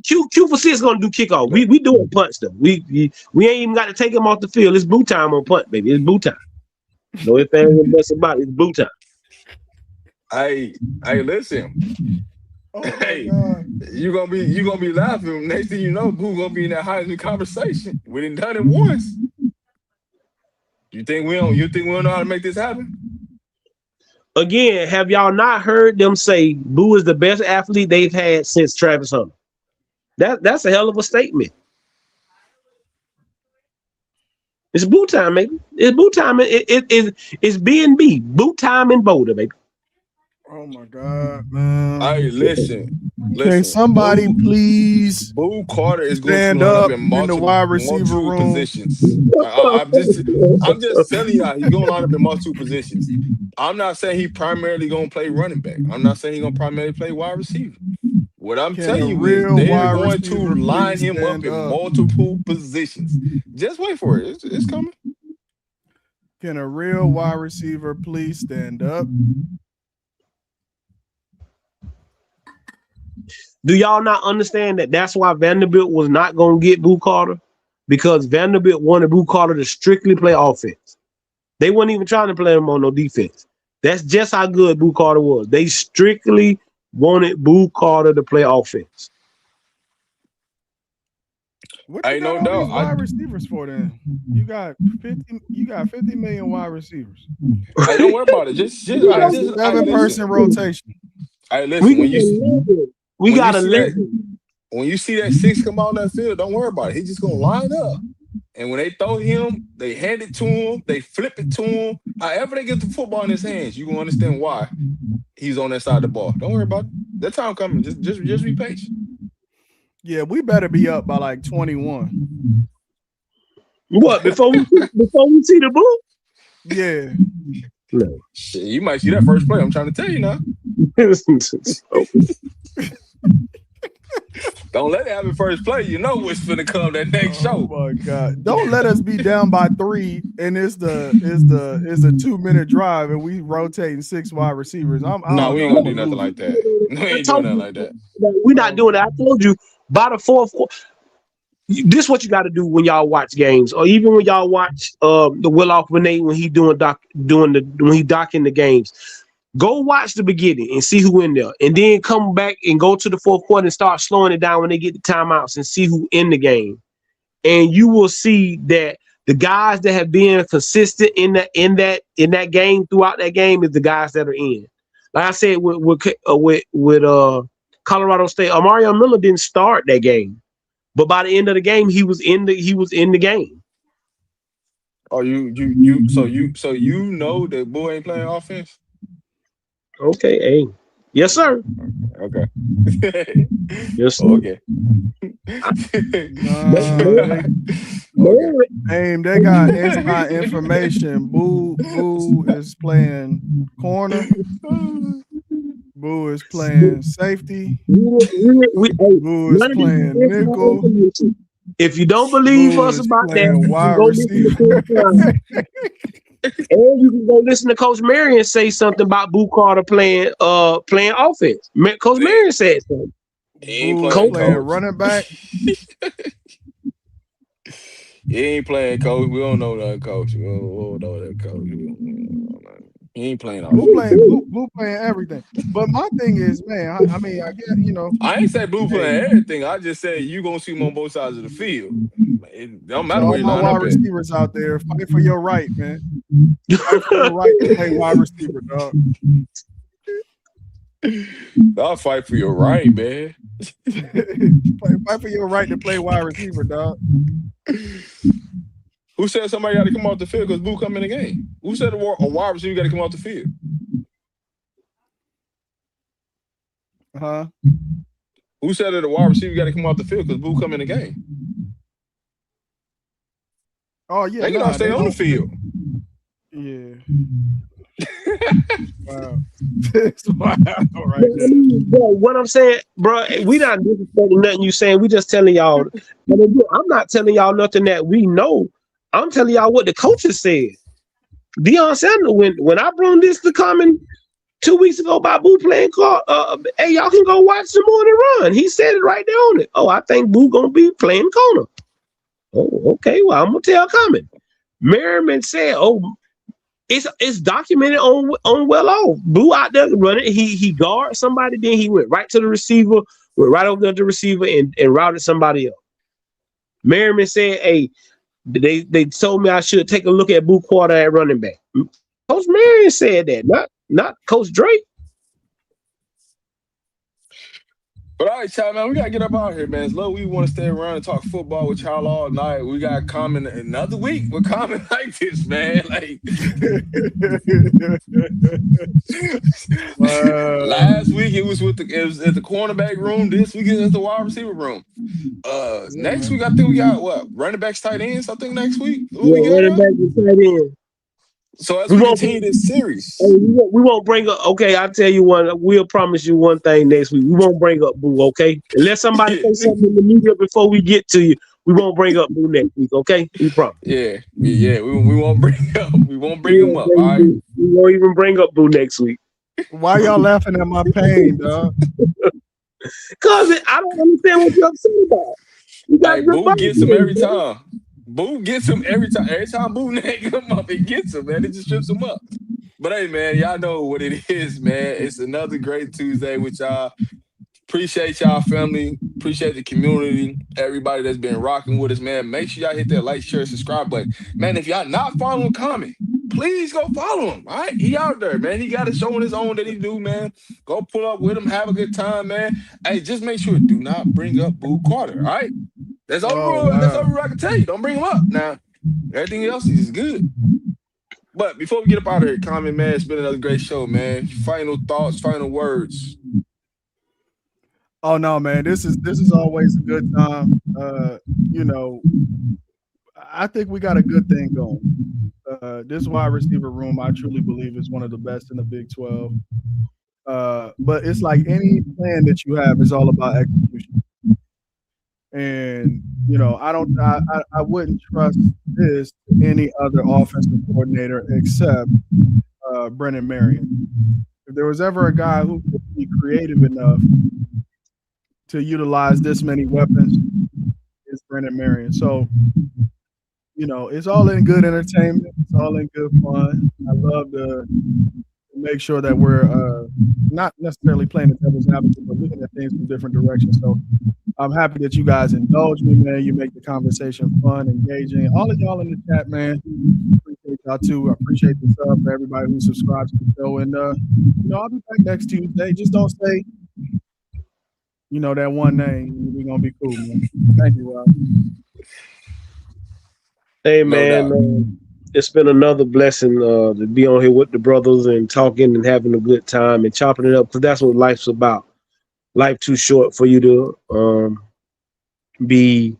Q for 6 gonna do kickoff. We doing punts though. We ain't even got to take him off the field. It's Boo time on punt, baby. It's Boo time. No ifs, ands, and buts about it. It's Boo time. Hey, listen. Oh my Hey. God. You gonna be laughing. Next thing you know, Boo gonna be in that Heisman conversation. We done done it once. You think we don't know how to make this happen? Again, have y'all not heard them say Boo is the best athlete they've had since Travis Hunter? That's a hell of a statement. It's Boo time, baby. It's Boo time. It's B&B. Boo time in Boulder, baby. Oh my God, man. Hey, listen. Can somebody Boo, please Boo Carter is going stand to line up up in in the multiple, wide receiver multiple room? positions. I'm just telling y'all, he's gonna line up in multiple positions. I'm not saying he primarily gonna play running back. I'm not saying he's gonna primarily play wide receiver. What I'm Can telling a you is real they're wide going to receiver line please him up stand in up? multiple positions. Just wait for it. It's coming. Can a real wide receiver please stand up? Do y'all not understand that that's why Vanderbilt was not going to get Boo Carter? Because Vanderbilt wanted Boo Carter to strictly play offense. They weren't even trying to play him on no defense. That's just how good Boo Carter was. They strictly wanted Boo Carter to play offense. What you Ain't got no all doubt. these wide receivers for then? You got 50 million wide receivers. Hey, don't worry about it. Just You got a hey, 7-person listen. rotation. Hey, listen. We got 11. 11. When you see that 6 come out on that field, don't worry about it. He's just gonna line up. And when they throw him, they hand it to him, they flip it to him. However they get the football in his hands, you gonna understand why he's on that side of the ball. Don't worry about it. That time coming. Just be patient. Yeah, we better be up by like 21. What, before we see the Boo? Yeah. No. Shit, you might see that first play. I'm trying to tell you now. Don't let it happen first play. You know what's finna come that next Oh show. my God. Don't let us be down by 3 and it's a 2-minute drive and we rotating 6 wide receivers. No, we ain't gonna do nothing like that. We ain't doing nothing like that. We're not doing that. I told you by the fourth quarter. This is what you got to do when y'all watch games, or even when y'all watch the Will Off Renee when he when he docking the games. Go watch the beginning and see who in there, and then come back and go to the fourth quarter and start slowing it down when they get the timeouts and see who in the game, and you will see that the guys that have been consistent in that game throughout that game is the guys that are in. Like I said with Colorado State, Mario Miller didn't start that game. But by the end of the game, he was in the game. Oh, so you know that Boo ain't playing offense? Okay, hey, Yes, sir. Okay. Yes, sir. Okay. They got inside information. Boo is playing corner. Boo is playing safety. Boo is playing nickel. If you don't believe Boo us is about that, playing you wide can go listen to receiver. and you can go listen to Coach Marion say something about Boo Carter playing offense. Coach Marion said something. He ain't Boo is playing playing coach. running back. He ain't playing coach. We don't know that coach. We don't know that coach. He ain't playing Boo offense. playing everything. But my thing is, man, I mean, I get, you know. I ain't say Blue Hey, playing everything. I just said you gonna see him on both sides of the field. It don't to matter all where you my line wide up at. receivers out there, fight for your right, man. Fight for your right to play wide receiver, dog. I'll fight for your right, man. Fight for your right to play wide receiver, dog. Who said somebody got to come off the field because Blue come in the game? Who said a wide receiver got to come off the field? Huh? Who said that a wide receiver got to come off the field because Blue come in the game? Oh yeah, They can all stay on the field. Yeah. Wow. It's wild right there. Bro, what I'm saying, bro, we not disrespecting nothing you saying. We just telling y'all. And again, I'm not telling y'all nothing that we know. I'm telling y'all what the coaches said. Deion Sanders, when I brought this to Common 2 weeks ago about Boo playing call, hey, y'all can go watch some more than run. He said it right there on it. Oh, I think Boo gonna be playing corner. Oh, okay. Well, I'm gonna tell Common. Merriman said, oh, it's documented on Well Off. Boo out there running. He guarded somebody, then he went right to the receiver, went right over to the receiver and routed somebody else. Merriman said, hey, they told me I should take a look at Boo Carter at running back. Coach Marion said that, not Coach Drake. But all right, y'all, man, we gotta get up out here, man. As low we want to stay around and talk football with y'all all night. We got Common another week. We're Common like this, man. Like last week it was at the cornerback room. This week it's at the wide receiver room. Next week I think we got what running backs, tight ends. I think next week. Running back and tight end. So as we continue this series, we won't bring up. Okay, I'll tell you one. We'll promise you one thing next week. We won't bring up Boo. Okay, unless somebody say something in the media before we get to you, we won't bring up Boo next week. Okay, we promise. Yeah. We won't bring up. We won't bring him up. All right. We won't even bring up Boo next week. Why y'all laughing at my pain, dog? Cause I don't understand what you're upset about. Like Boo gets him every time. Boo gets him every time. Every time Boo nag him up, it gets him, man. It just strips him up. But hey, man, y'all know what it is, man. It's another great Tuesday with y'all. Appreciate y'all, family. Appreciate the community. Everybody that's been rocking with us, man. Make sure y'all hit that like, share, subscribe button. Man, if y'all not following Common, please go follow him. All right? He out there, man. He got a show on his own that he do, man. Go pull up with him. Have a good time, man. Hey, just make sure do not bring up Boo Carter, all right? That's all rule. That's all rule I can tell you. Don't bring him up. Now, everything else is good. But before we get up out of here, Common, man, it's been another great show, man. Final thoughts, final words. Oh no, man. This is always a good time. You know, I think we got a good thing going. This wide receiver room, I truly believe, is one of the best in the Big 12. But it's like any plan that you have is all about execution. And you know, I wouldn't trust this to any other offensive coordinator except Brennan Marion. If there was ever a guy who could be creative enough to utilize this many weapons, it's Brennan Marion. So, you know, it's all in good entertainment. It's all in good fun. I love to make sure that we're not necessarily playing the devil's advocate, but looking at things from different directions. So I'm happy that you guys indulge me, man. You make the conversation fun, engaging. All of y'all in the chat, man. Appreciate y'all too. I appreciate the sub for everybody who subscribes to the show. And you know, I'll be back next Tuesday. Just don't say, you know, that one name. We're gonna be cool, man. Thank you, Rob. Hey, man. it's been another blessing to be on here with the brothers and talking and having a good time and chopping it up because that's what life's about. Life too short for you to be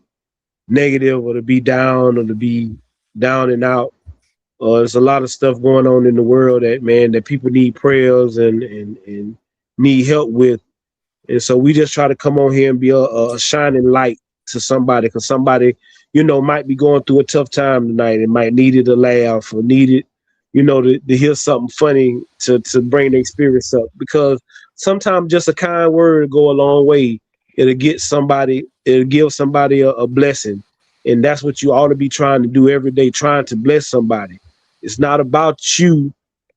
negative or to be down or to be down and out. There's a lot of stuff going on in the world that people need prayers and need help with. And so we just try to come on here and be a shining light to somebody because somebody, might be going through a tough time tonight and might needed a laugh or needed, to hear something funny to bring their spirits up. Because sometimes just a kind word go a long way. It'll give somebody a blessing. And that's what you ought to be trying to do every day, trying to bless somebody. It's not about you.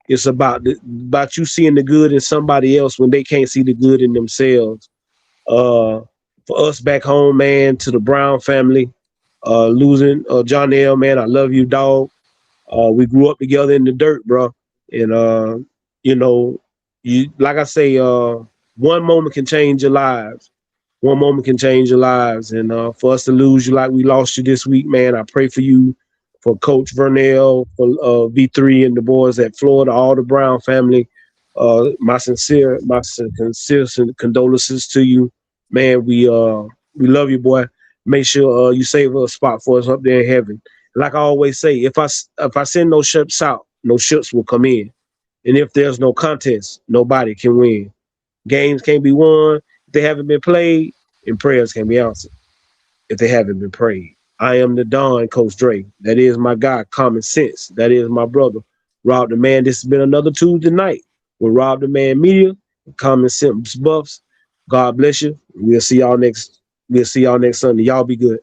It's about you seeing the good in somebody else when they can't see the good in themselves. For us back home, man, to the Brown family, losing John L, man, I love you, dog. We grew up together in the dirt, bro. And you like I say, one moment can change your lives. One moment can change your lives. And for us to lose you like we lost you this week, man, I pray for you, for Coach Vernell, for V3 and the boys at Florida, all the Brown family. My sincere condolences to you, man. We love you, boy. Make sure you save a spot for us up there in heaven. Like I always say, if I send no ships out, no ships will come in. And if there's no contest, nobody can win. Games can't be won if they haven't been played, and prayers can be answered if they haven't been prayed. I am the Don, Coach Dre. That is my guy, Common Sense. That is my brother, Rob the Man. This has been another Tuesday night with Rob the Man Media, Common Sense Buffs. God bless you. We'll see y'all next Sunday. Y'all be good.